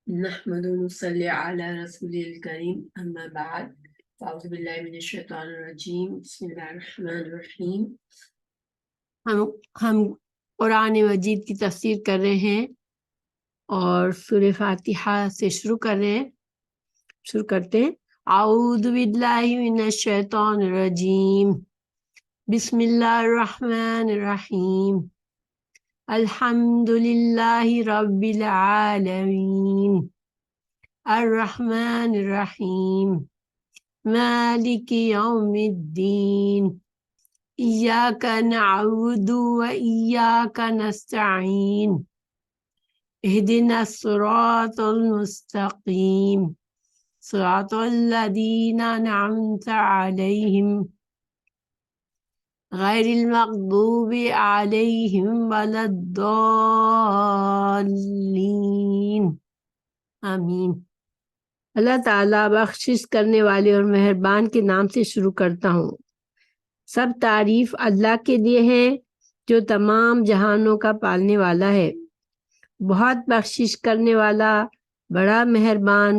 نحمد ونصلي على رسول الكريم اما بعد فاعوذ باللہ من الشیطان الرجیم بسم اللہ الرحمن الرحیم۔ ہم قرآن مجید کی تفسیر کر رہے ہیں اور سورہ فاتحہ سے شروع کرتے ہیں۔ اعوذ باللہ من الشیطان الرجیم، بسم اللہ الرحمن الرحیم، الحمد للہ رب العالمین، الرحمن الرحیم، مالک یوم الدین، ایاک نعبد و ایاک نستعین، اہدنا الصراط المستقیم، صراط الذین انعمت علیہم غیر المغضوب علیہم ولا الضالین، آمین۔ اللہ تعالیٰ بخشش کرنے والے اور مہربان کے نام سے شروع کرتا ہوں۔ سب تعریف اللہ کے لیے ہے جو تمام جہانوں کا پالنے والا ہے، بہت بخشش کرنے والا، بڑا مہربان،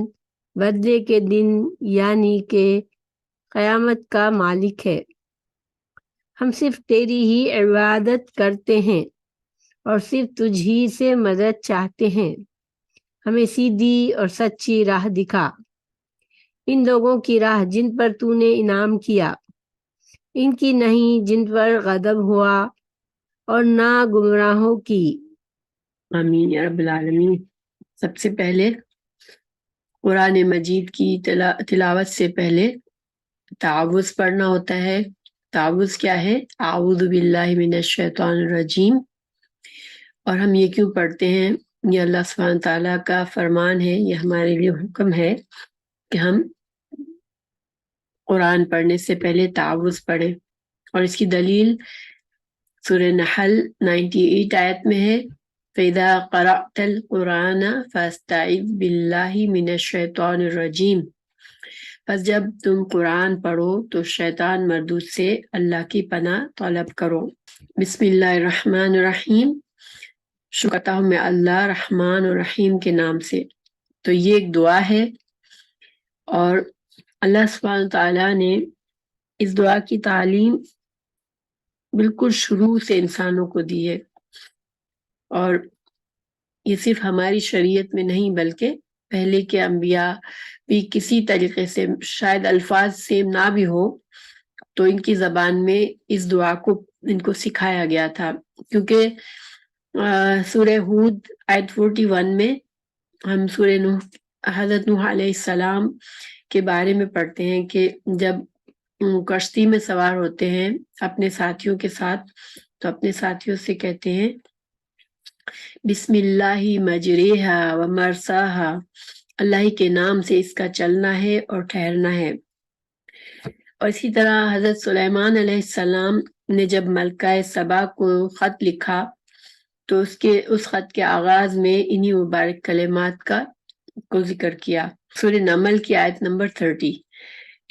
بدلے کے دن یعنی کہ قیامت کا مالک ہے۔ ہم صرف تیری ہی عبادت کرتے ہیں اور صرف تجھ ہی سے مدد چاہتے ہیں۔ ہمیں سیدھی اور سچی راہ دکھا، ان لوگوں کی راہ جن پر تو نے انعام کیا، ان کی نہیں جن پر غضب ہوا، اور نہ گمراہوں کی۔ آمین یا رب العالمین۔ سب سے پہلے قرآن مجید کی تلاوت سے پہلے تعوذ پڑھنا ہوتا ہے۔ تعوذ کیا ہے؟ اعوذ باللہ من الشیطان الرجیم۔ اور ہم یہ کیوں پڑھتے ہیں؟ یہ اللہ سبحانہ تعالیٰ کا فرمان ہے، یہ ہمارے لیے حکم ہے کہ ہم قرآن پڑھنے سے پہلے تعوذ پڑھیں، اور اس کی دلیل سورہ نحل 98 آیت میں ہے، فَإِذَا قَرَأْتَ الْقُرْآنَ فَاسْتَعِذْ بِاللَّهِ مِنَ الشَّيْطَانِ الرَّجِيمِ۔ پس جب تم قرآن پڑھو تو شیطان مردود سے اللہ کی پناہ طلب کرو۔ بسم اللہ الرحمن الرحیم، شروع کرتا ہوں میں اللہ رحمان اور رحیم کے نام سے۔ تو یہ ایک دعا ہے، اور اللہ سبحانہ تعالیٰ نے اس دعا کی تعلیم بالکل شروع سے انسانوں کو دی ہے، اور یہ صرف ہماری شریعت میں نہیں بلکہ پہلے کے انبیاء بھی کسی طریقے سے، شاید الفاظ سیم نہ بھی ہو تو ان کی زبان میں اس دعا کو ان کو سکھایا گیا تھا۔ کیونکہ سورہ ہود آیت 41 میں ہم سورہ نوح، حضرت نوح علیہ السلام کے بارے میں پڑھتے ہیں کہ جب کشتی میں سوار ہوتے ہیں اپنے ساتھیوں کے ساتھ، تو اپنے ساتھیوں سے کہتے ہیں بسم اللہ مجریہا و مرساہا، اللہ کے نام سے اس کا چلنا ہے اور ٹھہرنا ہے۔ اور اسی طرح حضرت سلیمان علیہ السلام نے جب ملکہ سبا کو خط لکھا تو اس خط کے آغاز میں انہی مبارک کلمات کو ذکر کیا۔ سورہ نمل کی آیت نمبر 30،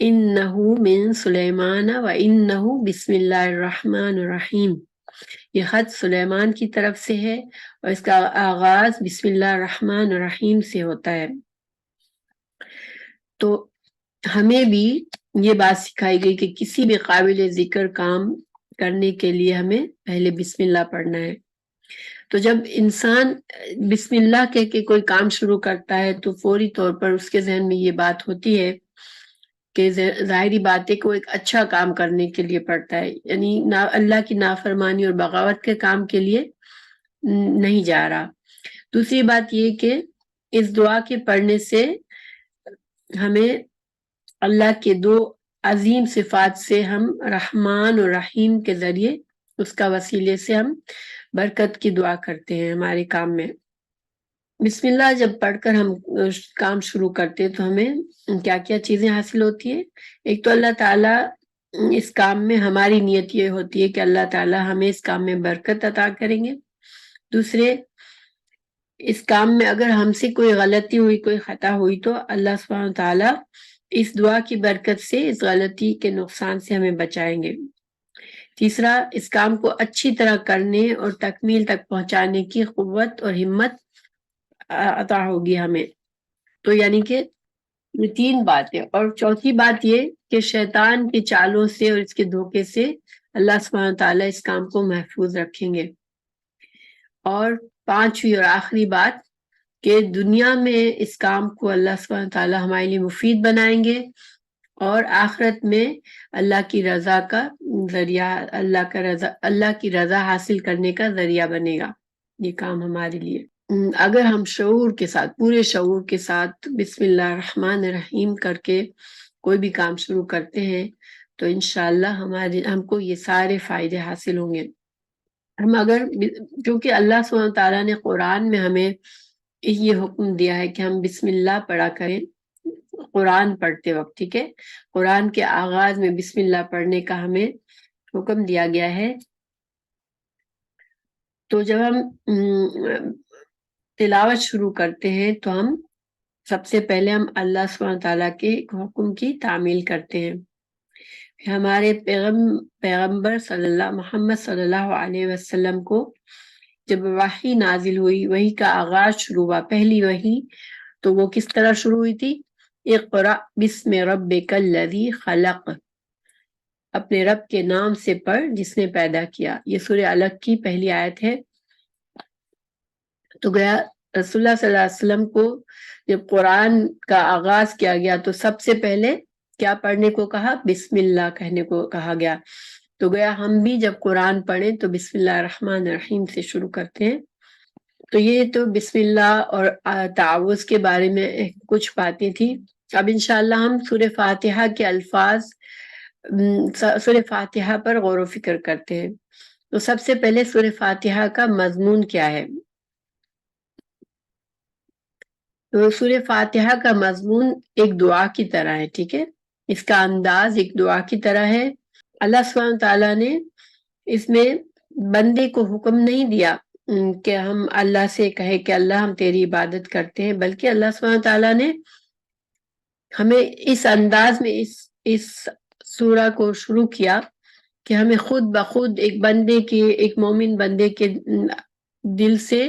انہو من سلیمان و انہو بسم اللہ الرحمن الرحیم۔ یہ خط سلیمان کی طرف سے ہے اور اس کا آغاز بسم اللہ الرحمن الرحیم سے ہوتا ہے۔ تو ہمیں بھی یہ بات سکھائی گئی کہ کسی بھی قابل ذکر کام کرنے کے لیے ہمیں پہلے بسم اللہ پڑھنا ہے۔ تو جب انسان بسم اللہ کہہ کے کوئی کام شروع کرتا ہے تو فوری طور پر اس کے ذہن میں یہ بات ہوتی ہے کہ ظاہری بات ہے کہ وہ ایک اچھا کام کرنے کے لیے پڑھتا ہے، یعنی اللہ کی نافرمانی اور بغاوت کے کام کے لیے نہیں جا رہا۔ دوسری بات یہ کہ اس دعا کے پڑھنے سے ہمیں اللہ کے دو عظیم صفات سے، ہم رحمان اور رحیم کے ذریعے، اس کا وسیلے سے ہم برکت کی دعا کرتے ہیں ہمارے کام میں۔ بسم اللہ جب پڑھ کر ہم کام شروع کرتے ہیں تو ہمیں کیا کیا چیزیں حاصل ہوتی ہیں؟ ایک تو اللہ تعالیٰ اس کام میں، ہماری نیت یہ ہوتی ہے کہ اللہ تعالیٰ ہمیں اس کام میں برکت عطا کریں گے۔ دوسرے، اس کام میں اگر ہم سے کوئی غلطی ہوئی، کوئی خطا ہوئی تو اللہ سبحانہ تعالیٰ اس دعا کی برکت سے اس غلطی کے نقصان سے ہمیں بچائیں گے۔ تیسرا، اس کام کو اچھی طرح کرنے اور تکمیل تک پہنچانے کی قوت اور ہمت عطا ہوگی ہمیں۔ تو یعنی کہ یہ 3 باتیں، اور چوتھی بات یہ کہ شیطان کی چالوں سے اور اس کے دھوکے سے اللہ سبحانہ تعالیٰ اس کام کو محفوظ رکھیں گے۔ اور 5ویں اور آخری بات کہ دنیا میں اس کام کو اللہ سبحانہ تعالیٰ ہمارے لیے مفید بنائیں گے، اور آخرت میں اللہ کی رضا کا ذریعہ، اللہ کی رضا حاصل کرنے کا ذریعہ بنے گا یہ کام ہمارے لیے۔ اگر ہم شعور کے ساتھ، پورے شعور کے ساتھ بسم اللہ الرحمن الرحیم کر کے کوئی بھی کام شروع کرتے ہیں تو انشاءاللہ ہم کو یہ سارے فائدے حاصل ہوں گے۔ ہم اگر، کیونکہ اللہ سبحانہ تعالیٰ نے قرآن میں ہمیں یہ حکم دیا ہے کہ ہم بسم اللہ پڑھا کریں قرآن پڑھتے وقت، ٹھیک ہے، قرآن کے آغاز میں بسم اللہ پڑھنے کا ہمیں حکم دیا گیا ہے۔ تو جب ہم تلاوت شروع کرتے ہیں تو ہم سب سے پہلے ہم اللہ سبحانہ تعالیٰ کے حکم کی تعمیل کرتے ہیں۔ ہمارے پیغمبر محمد صلی اللہ علیہ وسلم کو جب وحی نازل ہوئی، وحی کا آغاز شروع ہوا، پہلی وحی، تو وہ کس طرح شروع ہوئی تھی؟ اقرأ بسم ربک الذی خلق، اپنے رب کے نام سے پڑھ جس نے پیدا کیا۔ یہ سورہ علق کی پہلی آیت ہے۔ تو گیا رسول اللہ صلی اللہ علیہ وسلم کو جب قرآن کا آغاز کیا گیا تو سب سے پہلے کیا پڑھنے کو کہا؟ بسم اللہ کہنے کو کہا گیا۔ تو گیا ہم بھی جب قرآن پڑھیں تو بسم اللہ الرحمن الرحیم سے شروع کرتے ہیں۔ تو یہ تو بسم اللہ اور تعوذ کے بارے میں کچھ باتیں تھی۔ اب انشاءاللہ ہم سورہ فاتحہ کے الفاظ، سورہ فاتحہ پر غور و فکر کرتے ہیں۔ تو سب سے پہلے سورہ فاتحہ کا مضمون کیا ہے؟ تو سورہ فاتحہ کا مضمون ایک دعا کی طرح ہے، ٹھیک ہے، اس کا انداز ایک دعا کی طرح ہے۔ اللہ سبحانہ تعالیٰ نے اس میں بندے کو حکم نہیں دیا کہ ہم اللہ سے کہے کہ اللہ ہم تیری عبادت کرتے ہیں، بلکہ اللہ سبحانہ تعالیٰ نے ہمیں اس انداز میں اس سورہ کو شروع کیا کہ ہمیں خود بخود ایک مومن بندے کے دل سے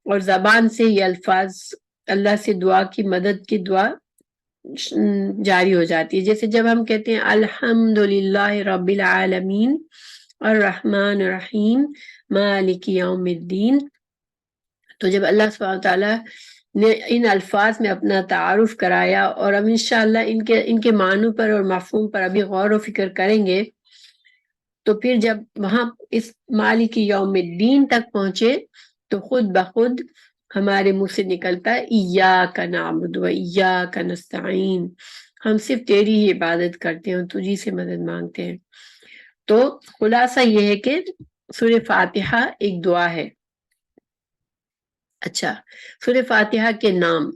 اور زبان سے یہ الفاظ اللہ سے دعا کی مدد کی دعا جاری ہو جاتی ہے۔ جیسے جب ہم کہتے ہیں الحمدللہ رب العالمین الرحمن الرحیم مالک یوم الدین، تو جب اللہ سبحانہ تعالیٰ نے ان الفاظ میں اپنا تعارف کرایا، اور اب انشاءاللہ ان کے معنوں پر اور مفہوم پر ابھی غور و فکر کریں گے، تو پھر جب وہاں اس مالک یوم الدین تک پہنچے تو خود بخود ہمارے منہ سے نکلتا ہے ایاک نعبد و ایاک نستعین، ہم صرف تیری ہی عبادت کرتے ہیں اور تجھی سے مدد مانگتے ہیں۔ تو خلاصہ یہ ہے کہ سورہ فاتحہ ایک دعا ہے۔ اچھا، سورہ فاتحہ کے نام،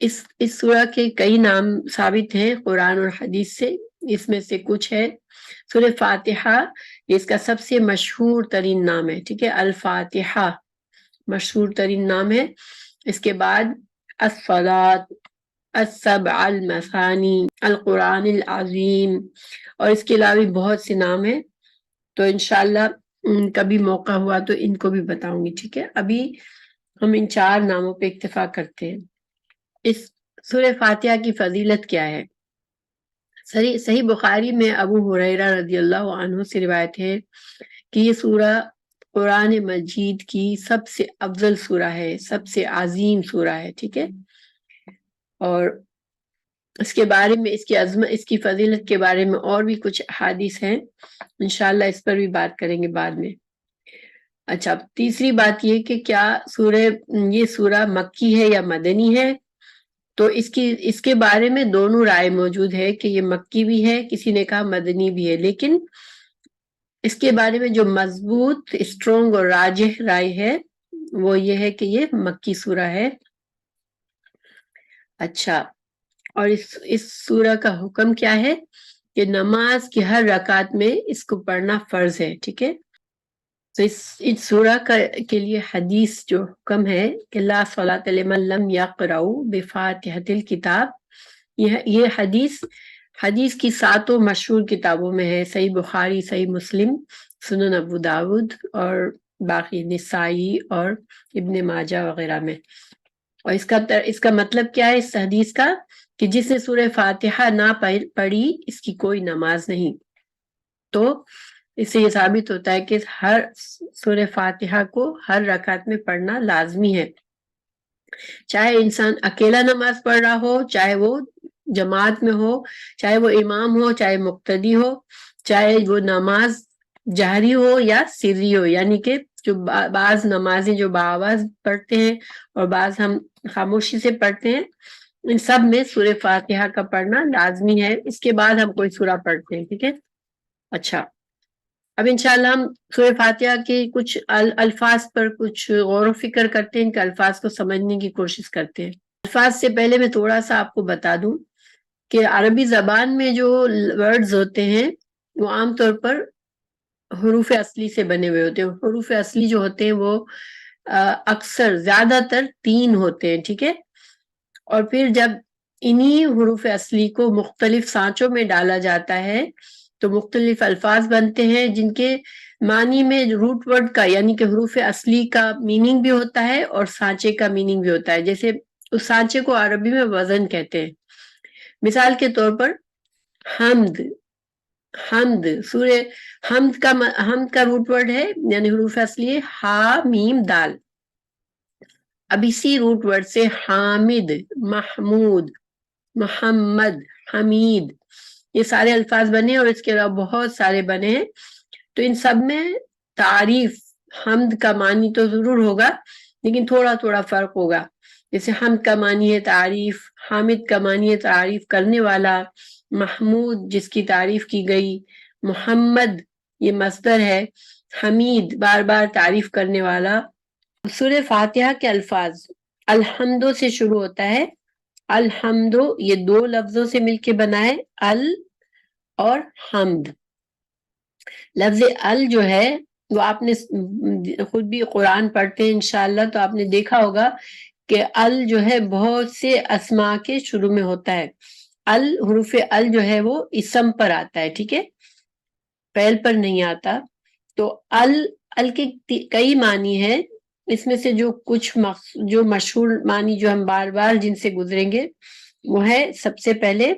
اس سورہ کے کئی نام ثابت ہیں قرآن اور حدیث سے، اس میں سے کچھ ہے۔ سورہ فاتحہ اس کا سب سے مشہور ترین نام ہے، ٹھیک ہے، الفاتحہ مشہور ترین نام ہے۔ اس کے بعد الصلاۃ، السبع المثانی، القرآن العظیم، اور اس کے علاوہ بہت سے نام ہیں۔ تو انشاءاللہ کبھی موقع ہوا تو ان کو بھی بتاؤں گی، ٹھیک ہے۔ ابھی ہم ان 4 ناموں پہ اکتفا کرتے ہیں۔ اس سورہ فاتحہ کی فضیلت کیا ہے؟ صحیح بخاری میں ابو ہریرہ رضی اللہ عنہ سے روایت ہے کہ یہ سورہ قرآن مجید کی سب سے افضل سورہ ہے، سب سے عظیم سورہ ہے، ٹھیک ہے۔ اور اس کے بارے میں، اس کی عظمت، اس کی فضیلت کے بارے میں اور بھی کچھ حدیث ہیں، انشاءاللہ اس پر بھی بات کریں گے بعد میں۔ اچھا، تیسری بات یہ کہ کیا یہ سورہ مکی ہے یا مدنی ہے؟ تو اس کے بارے میں دونوں رائے موجود ہے کہ یہ مکی بھی ہے، کسی نے کہا مدنی بھی ہے، لیکن اس کے بارے میں جو مضبوط، اسٹرونگ اور راجح رائے ہے وہ یہ ہے کہ یہ مکی سورہ ہے۔ اچھا، اور اس سورہ کا حکم کیا ہے کہ نماز کی ہر رکعت میں اس کو پڑھنا فرض ہے، ٹھیک ہے۔ تو اس سورہ کے لیے حدیث جو حکم ہے کہ لا صلاۃ لمن لم یقرأ بفاتحۃ الکتاب، یہ حدیث کی 7 مشہور کتابوں میں ہے، صحیح بخاری، صحیح مسلم، سنن ابو داود اور باقی نسائی اور ابن ماجہ وغیرہ میں۔ اور اس کا مطلب کیا ہے اس حدیث کا؟ کہ جس نے سورہ فاتحہ نہ پڑھی اس کی کوئی نماز نہیں. تو اس سے یہ ثابت ہوتا ہے کہ ہر سورہ فاتحہ کو ہر رکعت میں پڑھنا لازمی ہے، چاہے انسان اکیلا نماز پڑھ رہا ہو، چاہے وہ جماعت میں ہو، چاہے وہ امام ہو، چاہے مقتدی ہو، چاہے وہ نماز جہری ہو یا سری ہو. یعنی کہ جو بعض نمازیں جو بآواز پڑھتے ہیں اور بعض ہم خاموشی سے پڑھتے ہیں، ان سب میں سورہ فاتحہ کا پڑھنا لازمی ہے. اس کے بعد ہم کوئی سورہ پڑھتے ہیں. ٹھیک ہے. اچھا، اب انشاءاللہ ہم سورہ فاتحہ کے کچھ الفاظ پر کچھ غور و فکر کرتے ہیں، کہ الفاظ کو سمجھنے کی کوشش کرتے ہیں. الفاظ سے پہلے میں تھوڑا سا آپ کو بتا دوں کہ عربی زبان میں جو ورڈز ہوتے ہیں وہ عام طور پر حروف اصلی سے بنے ہوئے ہوتے ہیں. حروف اصلی جو ہوتے ہیں وہ اکثر زیادہ تر 3 ہوتے ہیں. ٹھیک ہے. اور پھر جب انہی حروف اصلی کو مختلف سانچوں میں ڈالا جاتا ہے تو مختلف الفاظ بنتے ہیں، جن کے معنی میں روٹ ورڈ کا یعنی کہ حروف اصلی کا میننگ بھی ہوتا ہے اور سانچے کا میننگ بھی ہوتا ہے. جیسے اس سانچے کو عربی میں وزن کہتے ہیں. مثال کے طور پر حمد، حمد سورہ حمد کا روٹ ورڈ ہے یعنی حروف اصلی ہے ہا میم دال. اب اسی روٹ ورڈ سے حامد، محمود، محمد، حمید یہ سارے الفاظ بنے اور اس کے علاوہ بہت سارے بنے ہیں. تو ان سب میں تعریف، حمد کا معنی تو ضرور ہوگا لیکن تھوڑا تھوڑا فرق ہوگا. جیسے حمد کا معنی ہے تعریف، حامد کا معنی ہے تعریف کرنے والا، محمود جس کی تعریف کی گئی، محمد یہ مصدر ہے، حمید بار بار تعریف کرنے والا. سورہ فاتحہ کے الفاظ الحمد سے شروع ہوتا ہے. الحمد یہ 2 لفظوں سے مل کے بنا ہے، ال اور حمد. لفظ ال جو ہے وہ آپ نے خود بھی قرآن پڑھتے ہیں انشاءاللہ تو آپ نے دیکھا ہوگا کہ ال جو ہے بہت سے اسماء کے شروع میں ہوتا ہے. ال حروف ال جو ہے وہ اسم پر آتا ہے. ٹھیک ہے، فعل پر نہیں آتا. تو ال کے کئی معنی ہے. اس میں سے جو کچھ جو مشہور معنی جو ہم بار بار جن سے گزریں گے وہ ہے، سب سے پہلے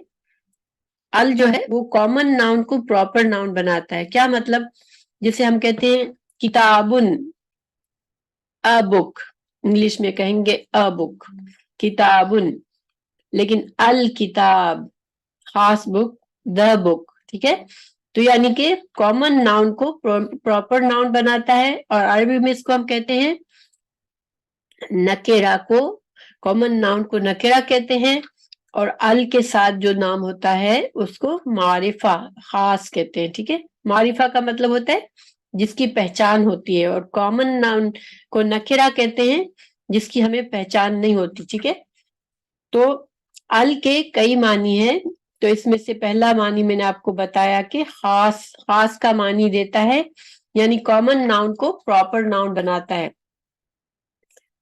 ال جو ہے وہ کامن ناؤن کو پراپر ناؤن بناتا ہے. کیا مطلب؟ جیسے ہم کہتے ہیں کتابن، ا بک، انگلش میں کہیں گے ا بک، کتابن. لیکن الکتاب، خاص بک، دا بک. ٹھیک ہے. تو یعنی کہ کامن ناؤن کو پراپر ناؤن بناتا ہے. اور عربی میں اس کو ہم کہتے ہیں نکرہ کو، کامن ناؤن کو نکرہ کہتے ہیں. اور ال کے ساتھ جو نام ہوتا ہے اس کو معرفہ، خاص کہتے ہیں. ٹھیک ہے. معرفہ کا مطلب ہوتا ہے جس کی پہچان ہوتی ہے، اور کامن ناؤن کو نکرہ کہتے ہیں جس کی ہمیں پہچان نہیں ہوتی. ٹھیک ہے. تو ال کے کئی معنی ہیں. تو اس میں سے پہلا معنی میں نے آپ کو بتایا کہ خاص کا معنی دیتا ہے، یعنی کامن ناؤن کو پراپر ناؤن بناتا ہے.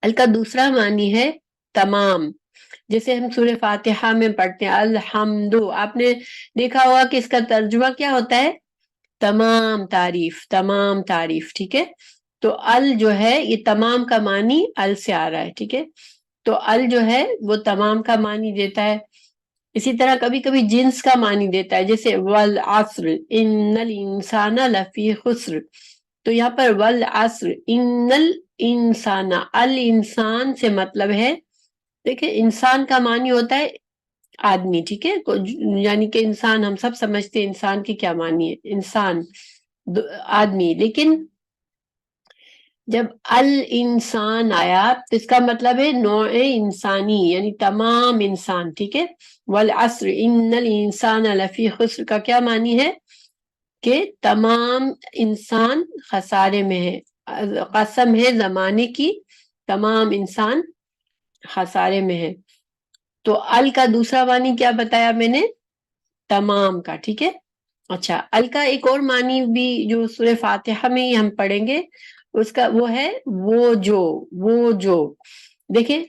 ال کا دوسرا معنی ہے تمام. جیسے ہم سورہ فاتحہ میں پڑھتے ہیں الحمد، آپ نے دیکھا ہوگا کہ اس کا ترجمہ کیا ہوتا ہے؟ تمام تعریف، تمام تعریف. ٹھیک ہے. تو ال جو ہے یہ تمام کا معنی ال سے آ رہا ہے. ٹھیک ہے. تو ال جو ہے وہ تمام کا معنی دیتا ہے. اسی طرح کبھی کبھی جنس کا معنی دیتا ہے، جیسے والعصر ان الانسان لفی خسر. تو یہاں پر والعصر ان الانسان، الانسان سے مطلب ہے، دیکھیں انسان کا معنی ہوتا ہے آدمی. ٹھیک ہے. یعنی کہ انسان ہم سب سمجھتے ہیں انسان کی کیا معنی ہے، انسان آدمی. لیکن جب الانسان آیا تو اس کا مطلب ہے نوع انسانی، یعنی تمام انسان. ٹھیک ہے. والعصر ان الانسان لفی خسر کا کیا معنی ہے؟ کہ تمام انسان خسارے میں ہے. قسم ہے زمانے کی، تمام انسان خسارے میں ہے. تو ال کا دوسرا معنی کیا بتایا میں نے؟ تمام کا. ٹھیک ہے. اچھا، ال کا ایک اور معنی بھی جو سورہ فاتحہ میں ہی ہم پڑھیں گے، اس کا وہ ہے وہ جو. دیکھیں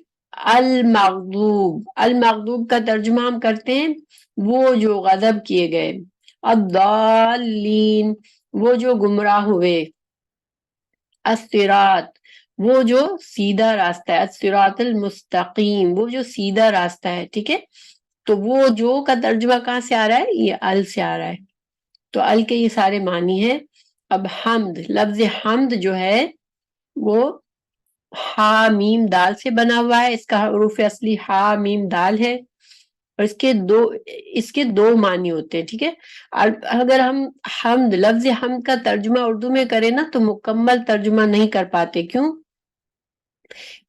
المغضوب، المغضوب کا ترجمہ ہم کرتے ہیں وہ جو غضب کیے گئے. الضالین وہ جو گمراہ ہوئے. الصراط وہ جو سیدھا راستہ ہے، الصراط المستقیم، وہ جو سیدھا راستہ ہے، ٹھیک ہے. تو وہ جو کا ترجمہ کہاں سے آ رہا ہے؟ یہ ال سے آ رہا ہے. تو ال کے یہ سارے معنی ہیں. اب حمد، لفظ حمد جو ہے وہ ہا میم دال سے بنا ہوا ہے. اس کا حروف اصلی ہا میم دال ہے، اور اس کے دو معنی ہوتے ہیں، ٹھیک ہے. اور اگر ہم حمد، لفظ حمد کا ترجمہ اردو میں کریں نا تو مکمل ترجمہ نہیں کر پاتے. کیوں؟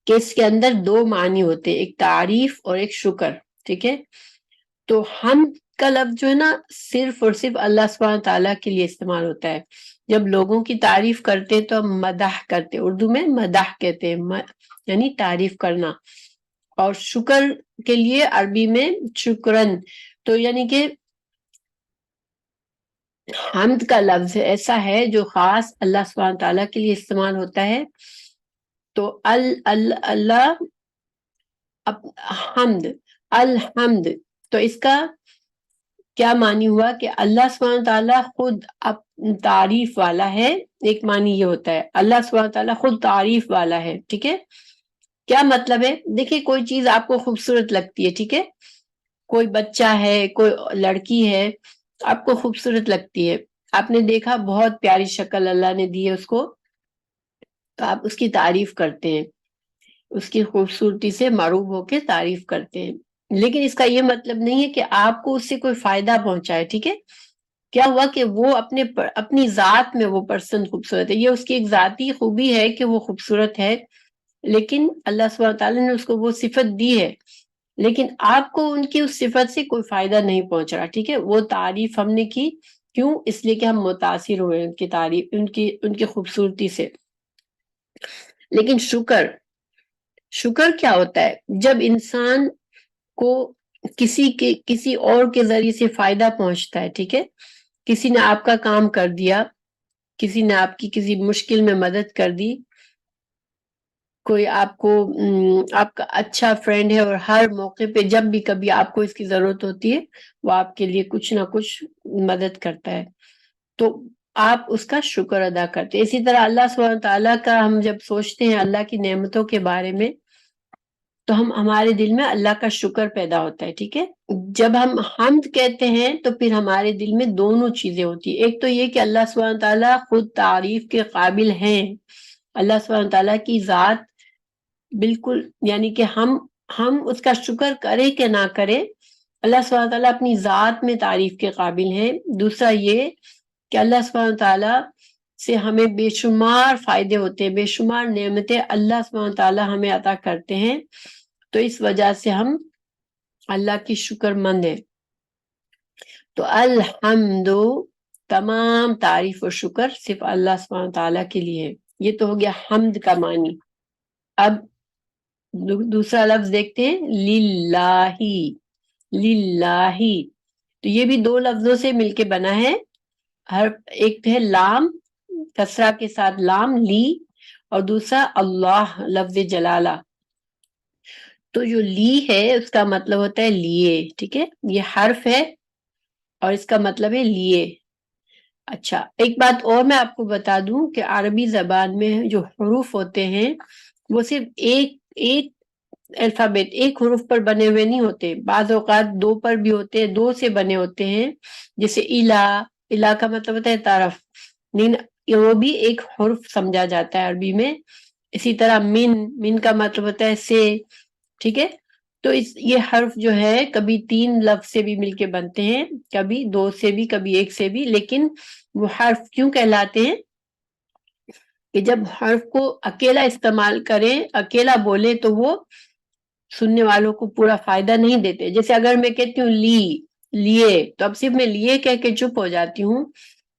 کہ اس کے اندر دو معنی ہوتے ہیں، ایک تعریف اور ایک شکر، ٹھیک ہے. تو حمد کا لفظ جو ہے نا صرف اور صرف اللہ سبحانہ تعالیٰ کے لیے استعمال ہوتا ہے. جب لوگوں کی تعریف کرتے تو ہم مدح کرتے، اردو میں مدح کہتے ہیں، یعنی تعریف کرنا. اور شکر کے لیے عربی میں شکرن. تو یعنی کہ حمد کا لفظ ایسا ہے جو خاص اللہ سبحانہ تعالیٰ کے لیے استعمال ہوتا ہے. تو اللہ حمد، الحمد، تو اس کا کیا معنی ہوا کہ اللہ سبحانہ تعالیٰ خود تعریف والا ہے. ایک معنی یہ ہوتا ہے اللہ سبحانہ تعالیٰ خود تعریف والا ہے، ٹھیک ہے. کیا مطلب ہے؟ دیکھیں کوئی چیز آپ کو خوبصورت لگتی ہے، ٹھیک ہے. کوئی بچہ ہے، کوئی لڑکی ہے، آپ کو خوبصورت لگتی ہے. آپ نے دیکھا بہت پیاری شکل اللہ نے دی ہے اس کو، تو آپ اس کی تعریف کرتے ہیں، اس کی خوبصورتی سے معروف ہو کے تعریف کرتے ہیں. لیکن اس کا یہ مطلب نہیں ہے کہ آپ کو اس سے کوئی فائدہ پہنچائے، ٹھیک ہے. کیا ہوا کہ وہ اپنی ذات میں وہ پرسن خوبصورت ہے، یہ اس کی ایک ذاتی خوبی ہے کہ وہ خوبصورت ہے، لیکن اللہ سبحانہ تعالیٰ نے اس کو وہ صفت دی ہے، لیکن آپ کو ان کی اس صفت سے کوئی فائدہ نہیں پہنچ رہا، ٹھیک ہے. وہ تعریف ہم نے کی، کیوں؟ اس لیے کہ ہم متاثر ہوئے ان کی تعریف، ان کی خوبصورتی سے. لیکن شکر کیا ہوتا ہے؟ جب انسان کو کسی اور کے ذریعے سے فائدہ پہنچتا ہے، ٹھیک ہے. کسی نے آپ کا کام کر دیا، کسی نے آپ کی کسی مشکل میں مدد کر دی، کوئی آپ کا اچھا فرینڈ ہے اور ہر موقع پہ جب بھی کبھی آپ کو اس کی ضرورت ہوتی ہے وہ آپ کے لیے کچھ نہ کچھ مدد کرتا ہے، تو آپ اس کا شکر ادا کرتے ہیں. اسی طرح اللہ سبحانہ تعالیٰ کا ہم جب سوچتے ہیں اللہ کی نعمتوں کے بارے میں تو ہمارے دل میں اللہ کا شکر پیدا ہوتا ہے، ٹھیک ہے. جب ہم حمد کہتے ہیں تو پھر ہمارے دل میں دونوں چیزیں ہوتی ہیں. ایک تو یہ کہ اللہ سبحانہ تعالیٰ خود تعریف کے قابل ہیں، اللہ سبحانہ تعالیٰ کی ذات بالکل، یعنی کہ ہم اس کا شکر کریں کہ نہ کریں، اللہ سبحانہ تعالیٰ اپنی ذات میں تعریف کے قابل ہیں. دوسرا یہ کہ اللہ سبحانہ تعالیٰ سے ہمیں بے شمار فائدے ہوتے ہیں، بے شمار نعمتیں اللہ سبحانہ تعالیٰ ہمیں عطا کرتے ہیں، تو اس وجہ سے ہم اللہ کی شکر مند ہیں. تو الحمد، تمام تعریف و شکر صرف اللہ سبحانہ تعالیٰ کے لیے ہے. یہ تو ہو گیا حمد کا معنی. اب دوسرا لفظ دیکھتے ہیں، للہ. تو یہ بھی دو لفظوں سے مل کے بنا ہے. ایک ہے لام، کسرہ کے ساتھ لام، لی، اور دوسرا اللہ، لفظ جلالہ. تو جو لی ہے اس کا مطلب ہوتا ہے لیے، ٹھیک ہے. یہ حرف ہے اور اس کا مطلب ہے لیے. اچھا، ایک بات اور میں آپ کو بتا دوں کہ عربی زبان میں جو حروف ہوتے ہیں وہ صرف ایک الفابیٹ، ایک حروف پر بنے ہوئے نہیں ہوتے، بعض اوقات دو پر بھی ہوتے ہیں، دو سے بنے ہوتے ہیں. جیسے الہ کا مطلب ہوتا ہے طرف، وہ بھی ایک حرف سمجھا جاتا ہے عربی میں. اسی طرح من کا مطلب ہوتا ہے سے، ٹھیک ہے. تو یہ حرف جو ہے کبھی 3 لفظ سے بھی مل کے بنتے ہیں، کبھی 2 سے بھی، کبھی 1 سے بھی. لیکن وہ حرف کیوں کہلاتے ہیں کہ جب حرف کو اکیلا استعمال کریں، اکیلا بولیں تو وہ سننے والوں کو پورا فائدہ نہیں دیتے. جیسے اگر میں کہتی ہوں لیے، تو اب صرف میں لیے کہہ کے چپ ہو جاتی ہوں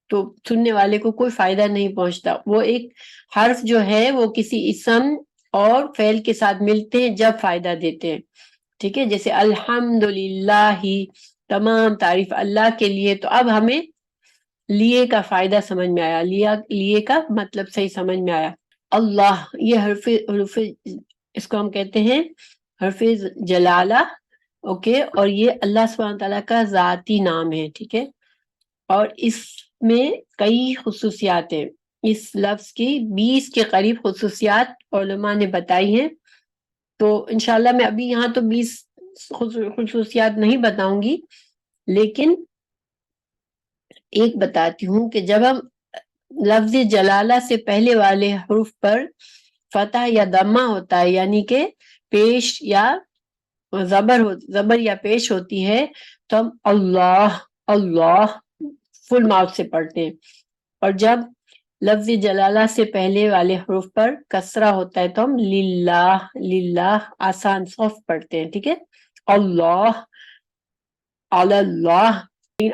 تو سننے والے کو کوئی فائدہ نہیں پہنچتا. وہ ایک حرف جو ہے وہ کسی اسم اور فعل کے ساتھ ملتے ہیں جب فائدہ دیتے ہیں، ٹھیک ہے. جیسے الحمدللہ، تمام تعریف اللہ کے لیے. تو اب ہمیں لیے کا فائدہ سمجھ میں آیا، لیے کا مطلب صحیح سمجھ میں آیا. اللہ، یہ حرف اس کو ہم کہتے ہیں حرف جلالہ، اوکے. اور یہ اللہ سبحانہ تعالیٰ کا ذاتی نام ہے، ٹھیک ہے. اور اس میں کئی خصوصیات ہیں. اس لفظ کی 20 کے قریب خصوصیات علماء نے بتائی ہیں. تو انشاءاللہ میں ابھی یہاں تو 20 خصوصیات نہیں بتاؤں گی، لیکن ایک بتاتی ہوں کہ جب ہم لفظ جلالہ سے پہلے والے حروف پر فتح یا ضمہ ہوتا ہے، یعنی کہ پیش یا زبر یا پیش ہوتی ہے، تو ہم اللہ اللہ فل ماؤتھ سے پڑھتے ہیں. اور جب لفظ جلالہ سے پہلے والے حروف پر کسرہ ہوتا ہے تو ہم للہ للہ آسان سافٹ پڑھتے ہیں. ٹھیک ہے، اللہ اللہ.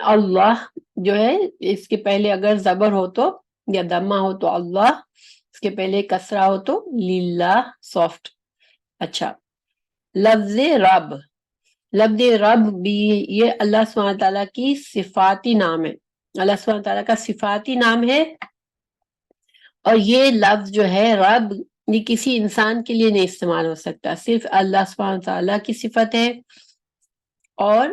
اللہ جو ہے اس کے پہلے اگر زبر ہو تو یا ضمہ ہو تو اللہ، اس کے پہلے کسرہ ہو تو للہ سافٹ. اچھا، لفظ رب. لفظ رب بھی یہ اللہ سبحانہ تعالیٰ کی صفاتی نام ہے، اللہ سبحانہ تعالیٰ کا صفاتی نام ہے. اور یہ لفظ جو ہے رب، یہ کسی انسان کے لیے نہیں استعمال ہو سکتا، صرف اللہ سبحانہ تعالیٰ کی صفت ہے. اور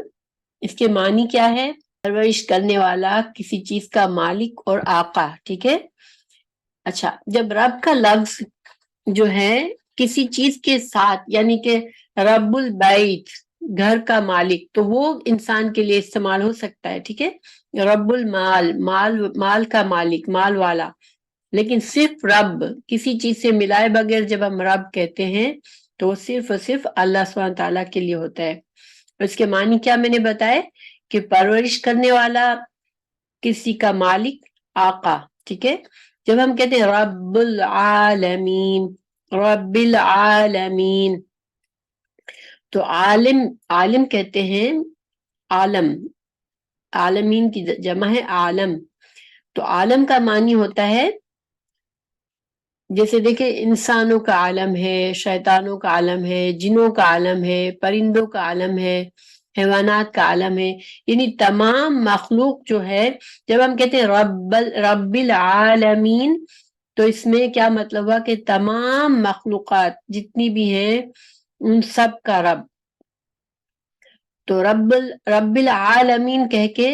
اس کے معنی کیا ہے؟ پرورش کرنے والا، کسی چیز کا مالک اور آقا. ٹھیک ہے. اچھا، جب رب کا لفظ جو ہے کسی چیز کے ساتھ، یعنی کہ رب البیت گھر کا مالک، تو وہ انسان کے لیے استعمال ہو سکتا ہے. ٹھیک ہے. رب المال مال کا مالک، مال والا. لیکن صرف رب کسی چیز سے ملائے بغیر جب ہم رب کہتے ہیں تو وہ صرف اور صرف اللہ سبحانہ تعالیٰ کے لیے ہوتا ہے. اس کے معنی کیا میں نے بتائے کہ پرورش کرنے والا، کسی کا مالک، آقا. ٹھیک ہے. جب ہم کہتے ہیں رب العالمین، رب العالمین، تو عالم کہتے ہیں عالم، عالمین کی جمع ہے عالم. تو عالم کا معنی ہوتا ہے، جیسے دیکھیں انسانوں کا عالم ہے، شیطانوں کا عالم ہے، جنوں کا عالم ہے، پرندوں کا عالم ہے، حیوانات کا عالم ہے. یعنی تمام مخلوق جو ہے، جب ہم کہتے ہیں رب العالمین، تو اس میں کیا مطلب ہوا کہ تمام مخلوقات جتنی بھی ہیں ان سب کا رب. تو رب العالمین کہہ کے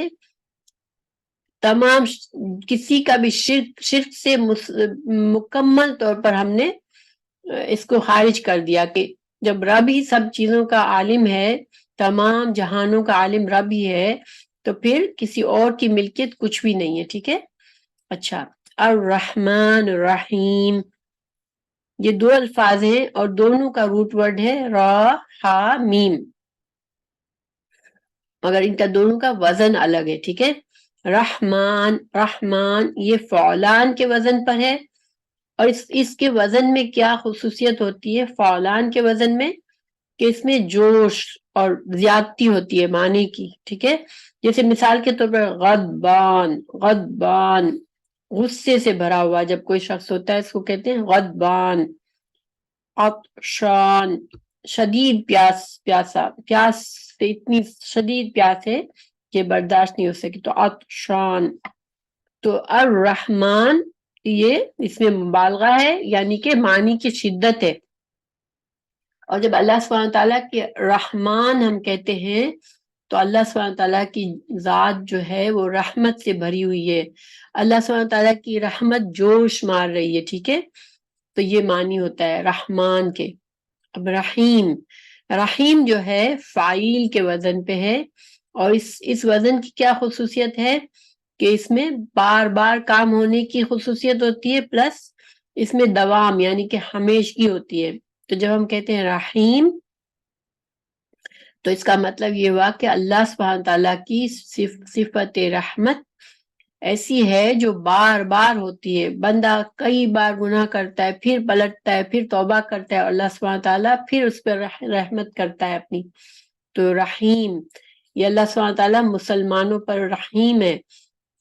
تمام کسی کا بھی شرک سے مکمل طور پر ہم نے اس کو خارج کر دیا کہ جب رب ہی سب چیزوں کا عالم ہے، تمام جہانوں کا عالم رب ہی ہے، تو پھر کسی اور کی ملکیت کچھ بھی نہیں ہے. ٹھیک ہے. اچھا، الرحمن الرحیم، یہ دو الفاظ ہیں اور دونوں کا روٹ ورڈ ہے را ہا میم، مگر ان کا دونوں کا وزن الگ ہے. ٹھیک ہے. رحمان رحمان یہ فعلان کے وزن پر ہے. اور اس کے وزن میں کیا خصوصیت ہوتی ہے فعلان کے وزن میں؟ کہ اس میں جوش اور زیادتی ہوتی ہے معنی کی. ٹھیک ہے. جیسے مثال کے طور پر غضبان، غضبان غصے سے بھرا ہوا جب کوئی شخص ہوتا ہے اس کو کہتے ہیں غضبان. عطشان شدید پیاسا، پیاس سے اتنی شدید پیاس ہے کہ برداشت نہیں ہو سکی، تو عطشان. تو الرحمن یہ اس میں مبالغہ ہے، یعنی کہ معنی کی شدت ہے. اور جب اللہ سبحانہ تعالیٰ کے رحمان ہم کہتے ہیں تو اللہ سبحانہ تعالیٰ کی ذات جو ہے وہ رحمت سے بھری ہوئی ہے، اللہ سبحانہ تعالیٰ کی رحمت جوش مار رہی ہے. ٹھیک ہے. تو یہ معنی ہوتا ہے رحمان کے. اب رحیم، رحیم جو ہے فاعل کے وزن پہ ہے، اور اس وزن کی کیا خصوصیت ہے کہ اس میں بار بار کام ہونے کی خصوصیت ہوتی ہے، پلس اس میں دوام یعنی کہ ہمیشگی ہوتی ہے. تو جب ہم کہتے ہیں رحیم تو اس کا مطلب یہ ہوا کہ اللہ سبحانہ تعالیٰ کی صفت رحمت ایسی ہے جو بار بار ہوتی ہے. بندہ کئی بار گناہ کرتا ہے، پھر پلٹتا ہے، پھر توبہ کرتا ہے، اور اللہ سبحانہ تعالیٰ پھر اس پر رحمت کرتا ہے اپنی. تو رحیم، یہ اللہ سبحانہ تعالیٰ مسلمانوں پر رحیم ہے،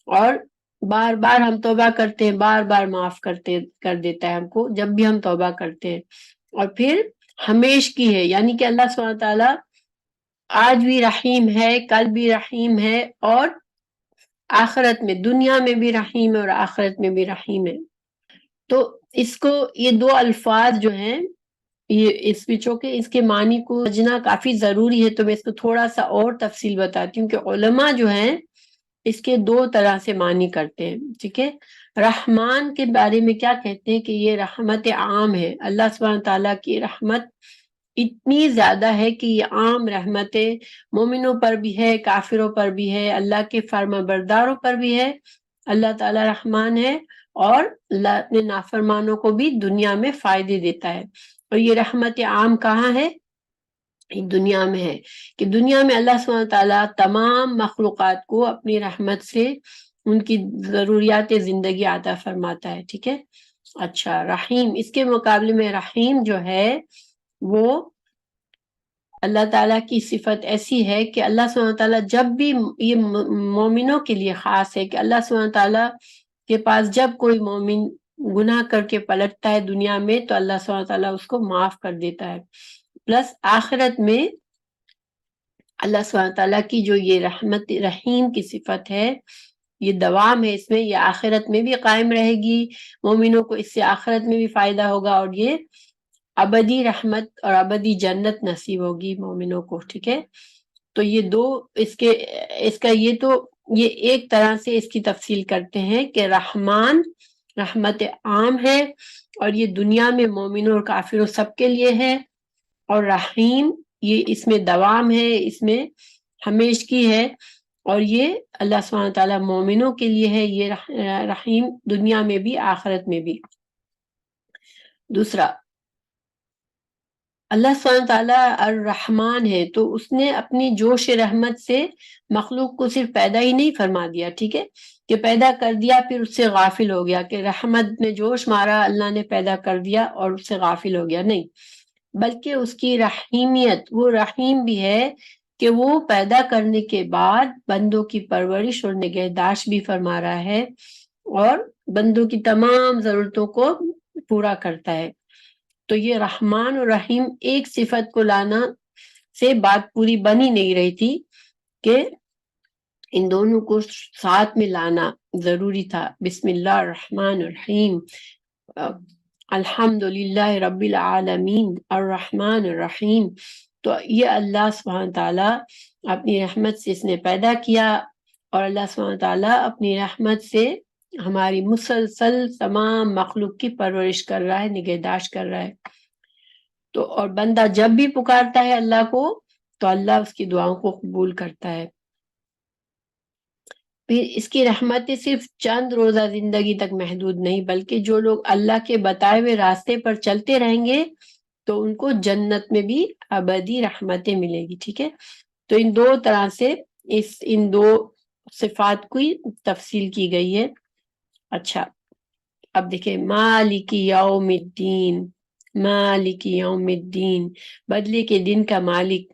اور بار بار ہم توبہ کرتے ہیں، بار بار معاف کر دیتا ہے ہم کو جب بھی ہم توبہ کرتے ہیں. اور پھر ہمیشگی ہے، یعنی کہ اللہ سبحانہ تعالیٰ آج بھی رحیم ہے، کل بھی رحیم ہے، اور آخرت میں، دنیا میں بھی رحیم ہے اور آخرت میں بھی رحیم ہے. تو اس کو یہ دو الفاظ جو ہیں یہ اس پچھوں کے اس کے معنی کو سمجھنا کافی ضروری ہے. تو میں اس کو تھوڑا سا اور تفصیل بتاتی ہوں کہ علماء جو ہیں اس کے دو طرح سے معنی کرتے ہیں. ٹھیک ہے. رحمان کے بارے میں کیا کہتے ہیں کہ یہ رحمت عام ہے، اللہ سبحانہ تعالیٰ کی رحمت اتنی زیادہ ہے کہ یہ عام رحمت مومنوں پر بھی ہے، کافروں پر بھی ہے، اللہ کے فرما برداروں پر بھی ہے۔ اللہ تعالیٰ رحمان ہے اور اللہ اپنے نافرمانوں کو بھی دنیا میں فائدے دیتا ہے۔ اور یہ رحمت عام کہاں ہے؟ دنیا میں ہے، کہ دنیا میں اللہ سبحانہ تعالیٰ تمام مخلوقات کو اپنی رحمت سے ان کی ضروریات زندگی عطا فرماتا ہے، ٹھیک ہے۔ اچھا، رحیم، اس کے مقابلے میں رحیم جو ہے وہ اللہ تعالیٰ کی صفت ایسی ہے کہ اللہ سبحانہ تعالیٰ جب بھی، یہ مومنوں کے لیے خاص ہے کہ اللہ سبحانہ تعالیٰ کے پاس جب کوئی مومن گناہ کر کے پلٹتا ہے دنیا میں تو اللہ سبحانہ تعالیٰ اس کو معاف کر دیتا ہے، پلس آخرت میں اللہ سبحانہ تعالیٰ کی جو یہ رحمت رحیم کی صفت ہے یہ دوام ہے، اس میں یہ آخرت میں بھی قائم رہے گی، مومنوں کو اس سے آخرت میں بھی فائدہ ہوگا اور یہ ابدی رحمت اور ابدی جنت نصیب ہوگی مومنوں کو، ٹھیک ہے۔ تو یہ دو اس کا یہ ایک طرح سے اس کی تفصیل کرتے ہیں کہ رحمان رحمت عام ہے اور یہ دنیا میں مومنوں اور کافروں سب کے لیے ہے، اور رحیم یہ اس میں دوام ہے، اس میں ہمیشگی ہے، اور یہ اللہ سبحانہ تعالیٰ مومنوں کے لیے ہے یہ رحیم دنیا میں بھی آخرت میں بھی۔ دوسرا، اللہ سبحانہ تعالیٰ الرحمن ہے تو اس نے اپنی جوش رحمت سے مخلوق کو صرف پیدا ہی نہیں فرما دیا، ٹھیک ہے، کہ پیدا کر دیا پھر اس سے غافل ہو گیا، کہ رحمت نے جوش مارا اللہ نے پیدا کر دیا اور اس سے غافل ہو گیا، نہیں، بلکہ اس کی رحیمیت، وہ رحیم بھی ہے کہ وہ پیدا کرنے کے بعد بندوں کی پرورش اور نگہداشت بھی فرما رہا ہے اور بندوں کی تمام ضرورتوں کو پورا کرتا ہے۔ تو یہ رحمان اور رحیم ایک صفت کو لانا سے بات پوری بنی نہیں رہی تھی، کہ ان دونوں کو ساتھ میں لانا ضروری تھا۔ بسم اللہ الرحمن الرحیم، الحمد للہ رب العالمین الرحمن الرحیم۔ تو یہ اللہ سبحانہ تعالیٰ اپنی رحمت سے اس نے پیدا کیا، اور اللہ سبحانہ تعالیٰ اپنی رحمت سے ہماری مسلسل تمام مخلوق کی پرورش کر رہا ہے، نگہداشت کر رہا ہے۔ تو اور بندہ جب بھی پکارتا ہے اللہ کو تو اللہ اس کی دعاؤں کو قبول کرتا ہے۔ پھر اس کی رحمتیں صرف چند روزہ زندگی تک محدود نہیں، بلکہ جو لوگ اللہ کے بتائے ہوئے راستے پر چلتے رہیں گے تو ان کو جنت میں بھی ابدی رحمتیں ملے گی، ٹھیک ہے۔ تو ان دو طرح سے ان دو صفات کی تفصیل کی گئی ہے۔ اچھا، اب دیکھیں، مالک یوم الدین، مالک یوم الدین، بدلے کے دن کا مالک۔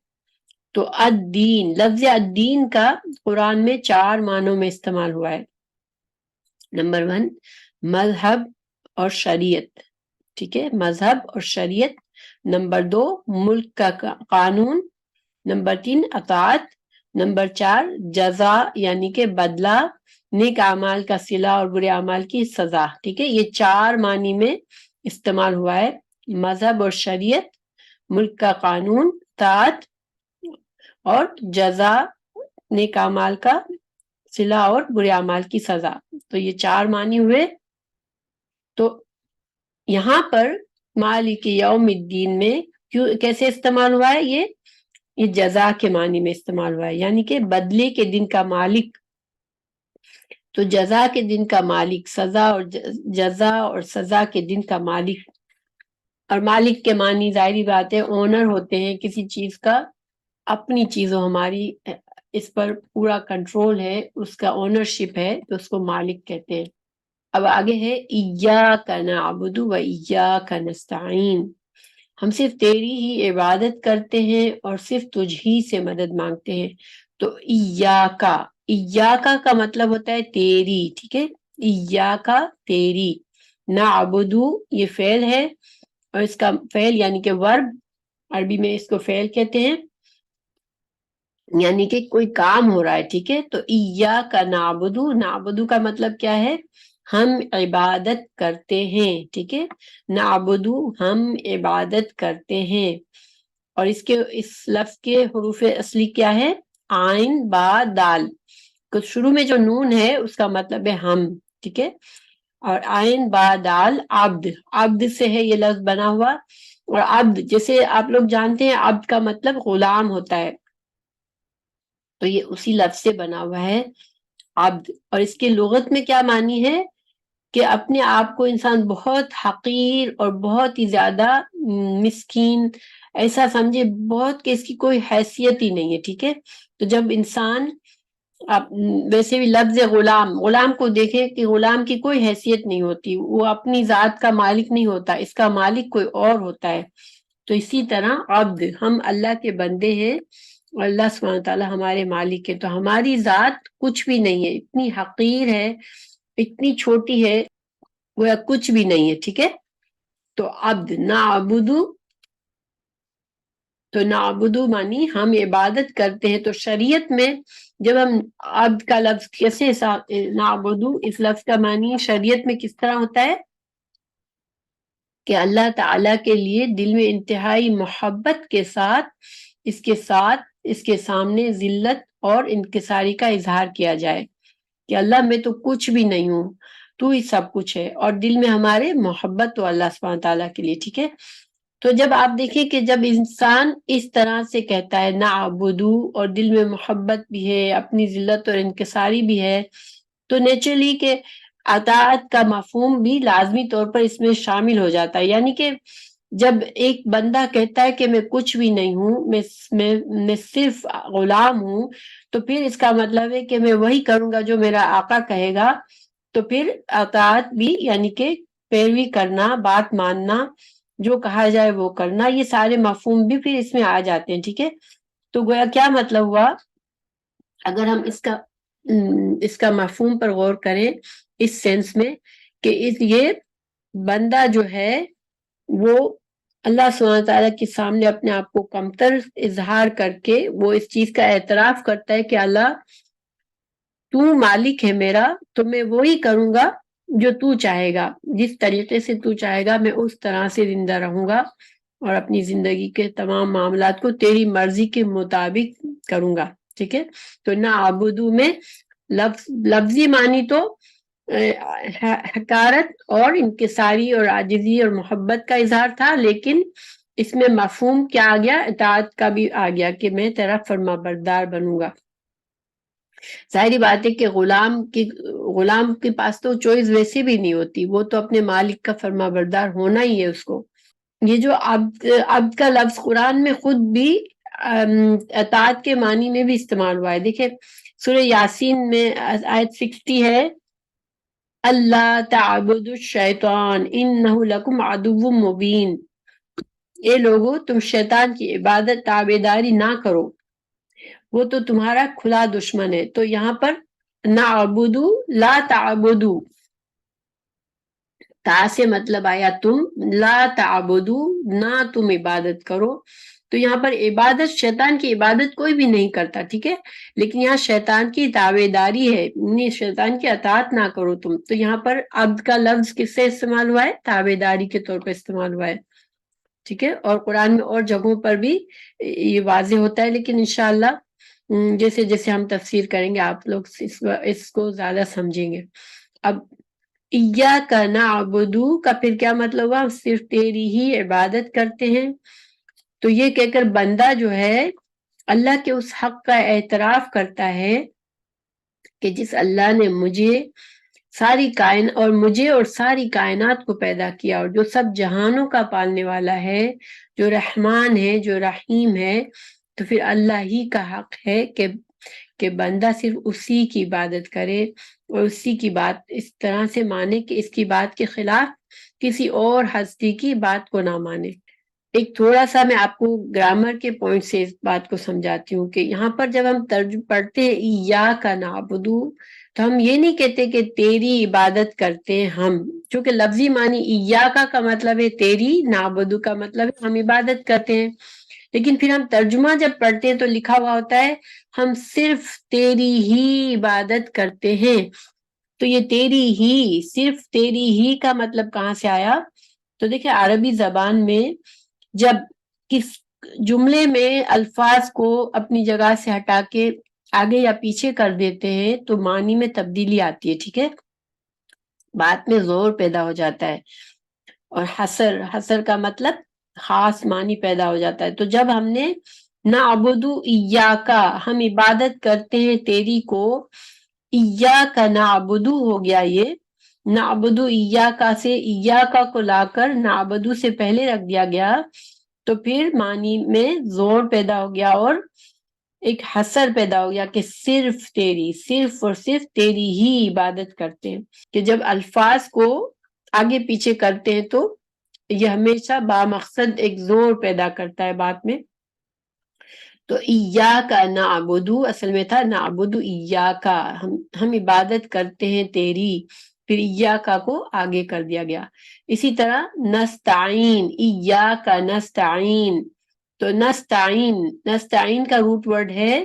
تو الدین، لفظ الدین کا قرآن میں 4 معنوں میں استعمال ہوا ہے۔ نمبر 1 مذہب اور شریعت، ٹھیک ہے، مذہب اور شریعت۔ نمبر 2 ملک کا قانون۔ نمبر 3 اطاعت۔ نمبر 4 جزا یعنی کہ بدلہ، نیک اعمال کا صلہ اور برے اعمال کی سزا، ٹھیک ہے۔ یہ 4 معنی میں استعمال ہوا ہے، مذہب اور شریعت، ملک کا قانون، اطاعت اور جزا، نیک اعمال کا صلہ اور برے اعمال کی سزا۔ تو یہ 4 معنی ہوئے۔ تو یہاں پر مالک یوم الدین میں کیسے استعمال ہوا ہے؟ یہ جزا کے معنی میں استعمال ہوا ہے، یعنی کہ بدلے کے دن کا مالک۔ تو جزا کے دن کا مالک، جزا اور سزا کے دن کا مالک۔ اور مالک کے معنی ظاہری بات ہے اونر ہوتے ہیں کسی چیز کا، اپنی چیزوں، ہماری اس پر پورا کنٹرول ہے، اس کا اونرشپ ہے، تو اس کو مالک کہتے ہیں۔ اب آگے ہے ایاک نعبد و ایاک نستعین، ہم صرف تیری ہی عبادت کرتے ہیں اور صرف تجھ ہی سے مدد مانگتے ہیں۔ تو ایاکا، ایاکا کا مطلب ہوتا ہے تیری، ٹھیک ہے، ایاکا تیری، نعبدو یہ فعل ہے، اور اس کا فعل یعنی کہ ورب، عربی میں اس کو فعل کہتے ہیں، یعنی کہ کوئی کام ہو رہا ہے، ٹھیک ہے۔ تو ایاک نعبدو، نعبدو کا مطلب کیا ہے؟ ہم عبادت کرتے ہیں، ٹھیک ہے، نعبدو ہم عبادت کرتے ہیں۔ اور اس لفظ کے حروف اصلی کیا ہے؟ عین با دال، تو شروع میں جو نون ہے اس کا مطلب ہے ہم، ٹھیک ہے۔ اور عین با دال عبد، عبد سے ہے یہ لفظ بنا ہوا، اور عبد جیسے آپ لوگ جانتے ہیں عبد کا مطلب غلام ہوتا ہے، تو یہ اسی لفظ سے بنا ہوا ہے عبد. اور اس کے لغت میں کیا معنی ہے کہ اپنے آپ کو انسان بہت حقیر اور بہت ہی زیادہ مسکین ایسا سمجھے، بہت کہ اس کی کوئی حیثیت ہی نہیں ہے. ٹھیک ہے، تو جب انسان ویسے بھی لفظ غلام، غلام کو دیکھے کہ غلام کی کوئی حیثیت نہیں ہوتی، وہ اپنی ذات کا مالک نہیں ہوتا، اس کا مالک کوئی اور ہوتا ہے. تو اسی طرح عبد، ہم اللہ کے بندے ہیں اور اللہ سبحانہ تعالیٰ ہمارے مالک ہے، تو ہماری ذات کچھ بھی نہیں ہے، اتنی حقیر ہے، اتنی چھوٹی ہے، وہ کچھ بھی نہیں ہے. ٹھیک ہے، تو عبد نعبدو، تو نعبدو مانی ہم عبادت کرتے ہیں. تو شریعت میں جب ہم عبد کا لفظ کیسے نعبدو، اس لفظ کا معنی شریعت میں کس طرح ہوتا ہے کہ اللہ تعالیٰ کے لیے دل میں انتہائی محبت کے ساتھ اس کے سامنے ذلت اور انکساری کا اظہار کیا جائے کہ اللہ میں تو کچھ بھی نہیں ہوں، تو ہی سب کچھ ہے، اور دل میں ہمارے محبت تو اللہ سبحانہ تعالیٰ کے لیے. ٹھیک ہے، تو جب آپ دیکھیں کہ جب انسان اس طرح سے کہتا ہے نعبدو اور دل میں محبت بھی ہے، اپنی ذلت اور انکساری بھی ہے، تو نیچرلی کہ اطاعت کا مفہوم بھی لازمی طور پر اس میں شامل ہو جاتا ہے. یعنی کہ جب ایک بندہ کہتا ہے کہ میں کچھ بھی نہیں ہوں، میں صرف غلام ہوں، تو پھر اس کا مطلب ہے کہ میں وہی کروں گا جو میرا آقا کہے گا. تو پھر اطاعت بھی یعنی کہ پیروی کرنا، بات ماننا، جو کہا جائے وہ کرنا، یہ سارے مفہوم بھی پھر اس میں آ جاتے ہیں. ٹھیک ہے، تو گویا کیا مطلب ہوا اگر ہم اس کا مفہوم پر غور کریں اس سینس میں کہ یہ بندہ جو ہے وہ اللہ سبحانہ تعالیٰ کے سامنے اپنے آپ کو کمتر اظہار کر کے وہ اس چیز کا اعتراف کرتا ہے کہ اللہ تو مالک ہے میرا، تو میں وہی کروں گا جو تو چاہے گا، جس طریقے سے تو چاہے گا میں اس طرح سے زندہ رہوں گا اور اپنی زندگی کے تمام معاملات کو تیری مرضی کے مطابق کروں گا. ٹھیک ہے، تو نعبدو میں لفظی معنی تو حقارت اور انکساری اور عاجزی اور محبت کا اظہار تھا، لیکن اس میں مفہوم کیا آ گیا، اطاعت کا بھی آ گیا کہ میں تیرا فرما بردار بنوں گا. ظاہری بات ہے کہ غلام کے پاس تو چوائس ویسے بھی نہیں ہوتی، وہ تو اپنے مالک کا فرما بردار ہونا ہی ہے اس کو. یہ جو عبد کا لفظ قرآن میں خود بھی اطاعت کے معنی میں بھی استعمال ہوا ہے. دیکھیں سورہ یاسین میں آیت 60 ہے، اللہ تعبدوا الشیطان انہ لکم عدو مبین، اے لوگو تم شیطان کی عبادت تابعداری نہ کرو، وہ تو تمہارا کھلا دشمن ہے. تو یہاں پر نعبدو لا تعبدو، تا سے مطلب آیا تم، لا تعبدو نہ تم عبادت کرو. تو یہاں پر عبادت، شیطان کی عبادت کوئی بھی نہیں کرتا. ٹھیک ہے، لیکن یہاں شیطان کی تابعداری ہے، شیطان کی اطاعت نہ کرو تم. تو یہاں پر عبد کا لفظ کس سے استعمال ہوا ہے، تابعداری کے طور پر استعمال ہوا ہے. ٹھیک ہے، اور قرآن میں اور جگہوں پر بھی یہ واضح ہوتا ہے، لیکن انشاءاللہ جیسے جیسے ہم تفسیر کریں گے آپ لوگ اس کو زیادہ سمجھیں گے. اب ایاک نعبدو کا پھر کیا مطلب ہوا، صرف تیری ہی عبادت کرتے ہیں. تو یہ کہہ کر بندہ جو ہے اللہ کے اس حق کا اعتراف کرتا ہے کہ جس اللہ نے مجھے اور ساری کائنات کو پیدا کیا، اور جو سب جہانوں کا پالنے والا ہے، جو رحمان ہے، جو رحیم ہے، تو پھر اللہ ہی کا حق ہے کہ بندہ صرف اسی کی عبادت کرے اور اسی کی بات اس طرح سے مانے کہ اس کی بات کے خلاف کسی اور ہستی کی بات کو نہ مانے. ایک تھوڑا سا میں آپ کو گرامر کے پوائنٹ سے اس بات کو سمجھاتی ہوں کہ یہاں پر جب ہم پڑھتے ہیں ایاک نعبدو، تو ہم یہ نہیں کہتے کہ تیری عبادت کرتے ہیں ہم، چونکہ لفظی معنی ایاک کا مطلب ہے تیری، نعبدو کا مطلب ہے ہم عبادت کرتے ہیں. لیکن پھر ہم ترجمہ جب پڑھتے ہیں تو لکھا ہوا ہوتا ہے ہم صرف تیری ہی عبادت کرتے ہیں. تو یہ تیری ہی، صرف تیری ہی کا مطلب کہاں سے آیا؟ تو دیکھیں عربی زبان میں جب کس جملے میں الفاظ کو اپنی جگہ سے ہٹا کے آگے یا پیچھے کر دیتے ہیں تو معنی میں تبدیلی آتی ہے. ٹھیک ہے، بات میں زور پیدا ہو جاتا ہے، اور حسر کا مطلب خاص معنی پیدا ہو جاتا ہے۔ تو جب ہم نے نعبدو ایاکا، ہم عبادت کرتے ہیں تیری کو، ایاکا نعبدو ہو گیا، یہ نعبدو ایاکا سے ایاکا کو لا کر نعبدو سے پہلے رکھ دیا گیا، تو پھر معنی میں زور پیدا ہو گیا اور ایک حسر پیدا ہو گیا کہ صرف تیری، صرف اور صرف تیری ہی عبادت کرتے ہیں۔ کہ جب الفاظ کو آگے پیچھے کرتے ہیں تو یہ ہمیشہ بامقصد ایک زور پیدا کرتا ہے بات میں۔ تو ایاکا نعبدو اصل میں تھا نعبدو ایاکا، ہم عبادت کرتے ہیں تیری، پھر ایاکا کو آگے کر دیا گیا۔ اسی طرح نستعین، ایاکا نستعین، تو نستعین کا روٹ ورڈ ہے،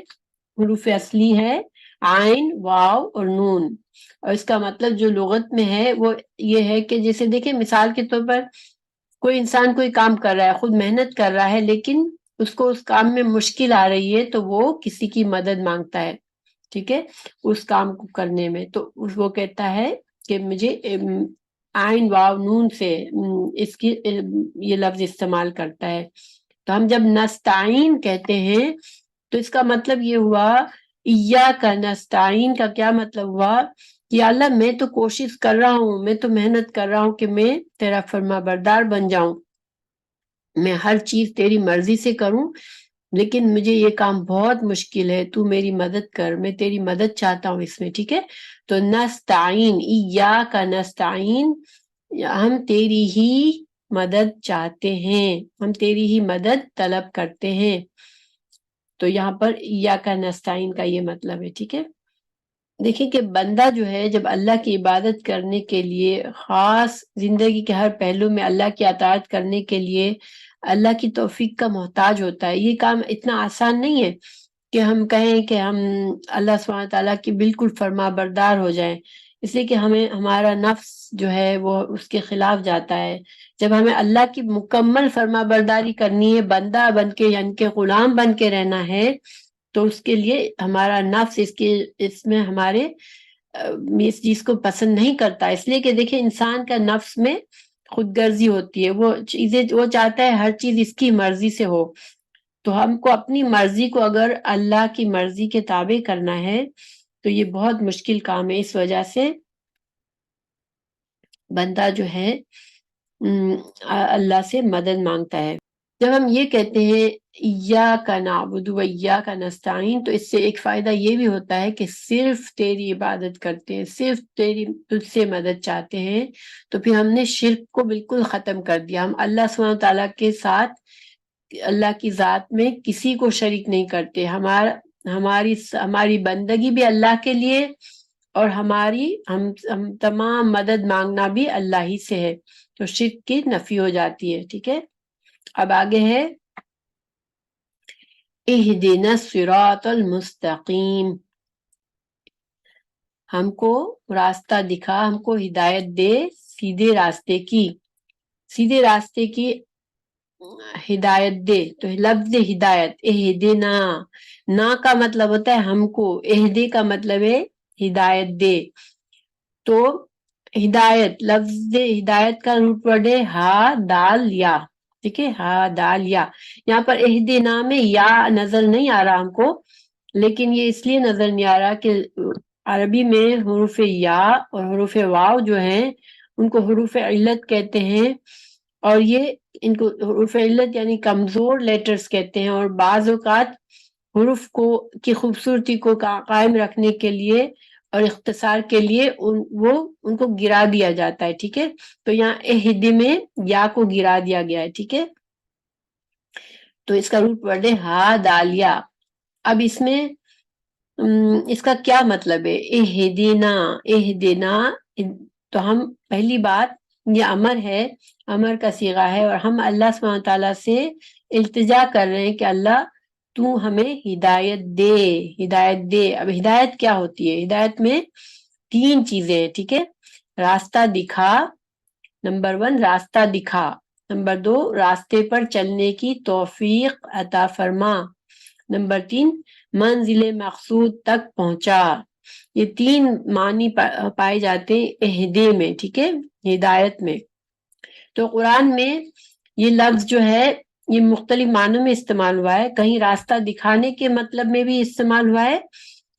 حروف اصلی ہے عین، واو اور نون، اور اس کا مطلب جو لغت میں ہے وہ یہ ہے کہ جیسے دیکھیں مثال کے طور پر کوئی انسان کوئی کام کر رہا ہے، خود محنت کر رہا ہے، لیکن اس کو اس کام میں مشکل آ رہی ہے تو وہ کسی کی مدد مانگتا ہے، ٹھیک ہے، اس کام کو کرنے میں، تو وہ کہتا ہے کہ مجھے عین واو نون سے اس کی یہ لفظ استعمال کرتا ہے۔ تو ہم جب نستعین کہتے ہیں تو اس کا مطلب یہ ہوا، ایاکا نستعین کا کیا مطلب ہوا کہ اللہ میں تو کوشش کر رہا ہوں، میں تو محنت کر رہا ہوں کہ میں تیرا فرما بردار بن جاؤں، میں ہر چیز تیری مرضی سے کروں، لیکن مجھے یہ کام بہت مشکل ہے، تو میری مدد کر، میں تیری مدد چاہتا ہوں اس میں، ٹھیک ہے۔ تو نستعین، ایاکا نستعین، ہم تیری ہی مدد چاہتے ہیں، ہم تیری ہی مدد طلب کرتے ہیں۔ تو یہاں پر ایاکا نستعین کا یہ مطلب ہے، ٹھیک ہے۔ دیکھیں کہ بندہ جو ہے جب اللہ کی عبادت کرنے کے لیے، خاص زندگی کے ہر پہلو میں اللہ کی اطاعت کرنے کے لیے اللہ کی توفیق کا محتاج ہوتا ہے۔ یہ کام اتنا آسان نہیں ہے کہ ہم کہیں کہ ہم اللہ سبحانہ تعالیٰ کی بالکل فرما بردار ہو جائیں، اس لیے کہ ہمارا نفس جو ہے وہ اس کے خلاف جاتا ہے۔ جب ہمیں اللہ کی مکمل فرما برداری کرنی ہے، بندہ بن کے یعنی کہ غلام بن کے رہنا ہے، تو اس کے لیے ہمارا نفس اس میں ہمارے اس چیز کو پسند نہیں کرتا، اس لیے کہ دیکھیں انسان کا نفس میں خود غرضی ہوتی ہے، وہ چاہتا ہے ہر چیز اس کی مرضی سے ہو۔ تو ہم کو اپنی مرضی کو اگر اللہ کی مرضی کے تابع کرنا ہے تو یہ بہت مشکل کام ہے، اس وجہ سے بندہ جو ہے اللہ سے مدد مانگتا ہے۔ جب ہم یہ کہتے ہیں ایاکا نعبد و ایاکا نستعین، تو اس سے ایک فائدہ یہ بھی ہوتا ہے کہ صرف تیری عبادت کرتے ہیں، صرف تجھ سے مدد چاہتے ہیں، تو پھر ہم نے شرک کو بالکل ختم کر دیا۔ ہم اللہ سبحانہ تعالیٰ کے ساتھ اللہ کی ذات میں کسی کو شریک نہیں کرتے، ہماری بندگی بھی اللہ کے لیے، اور ہم تمام مدد مانگنا بھی اللہ ہی سے ہے، تو شرک کی نفی ہو جاتی ہے، ٹھیک ہے۔ اب آگے ہے اہدنا الصراط المستقیم، ہم کو راستہ دکھا، ہم کو ہدایت دے سیدھے راستے کی، سیدھے راستے کی ہدایت دے۔ تو لفظ ہدایت اہدنا، نا کا مطلب ہوتا ہے ہم کو، اہدے کا مطلب ہے ہدایت دے۔ تو ہدایت، لفظ ہدایت کا روٹ ورڈ ہے ہا دال یا، ٹھیک ہے، ہا دال یا۔ یہاں پر اہدنا میں یا نظر نہیں آ رہا ہم کو، لیکن یہ اس لیے نظر نہیں آ رہا کہ عربی میں حروف یا اور حروف واو جو ہیں ان کو حروف علت کہتے ہیں، اور یہ ان کو حروف علت یعنی کمزور لیٹرز کہتے ہیں، اور بعض اوقات حروف کی خوبصورتی کو قائم رکھنے کے لیے اور اختصار کے لیے ان کو گرا دیا جاتا ہے، ٹھیک ہے۔ تو یہاں اہد میں یا کو گرا دیا گیا ہے، ٹھیک ہے، تو اس کا روٹ ورڈ ہے ہا دالیا۔ اب اس میں اس کا کیا مطلب ہے اہدنا، اہدنا، تو ہم پہلی بات یہ امر ہے، امر کا صیغہ ہے، اور ہم اللہ سبحانہ تعالیٰ سے التجا کر رہے ہیں کہ اللہ تو ہمیں ہدایت دے، ہدایت دے۔ اب ہدایت کیا ہوتی ہے؟ ہدایت میں 3 چیزیں ہیں، ٹھیک ہے، راستہ دکھا، نمبر 1 راستہ دکھا، نمبر 2 راستے پر چلنے کی توفیق عطا فرما، نمبر 3 منزل مقصود تک پہنچا۔ یہ 3 معنی پائے جاتے ہیں اہدے میں، ٹھیک ہے، ہدایت میں۔ تو قرآن میں یہ لفظ جو ہے یہ مختلف معنوں میں استعمال ہوا ہے، کہیں راستہ دکھانے کے مطلب میں بھی استعمال ہوا ہے،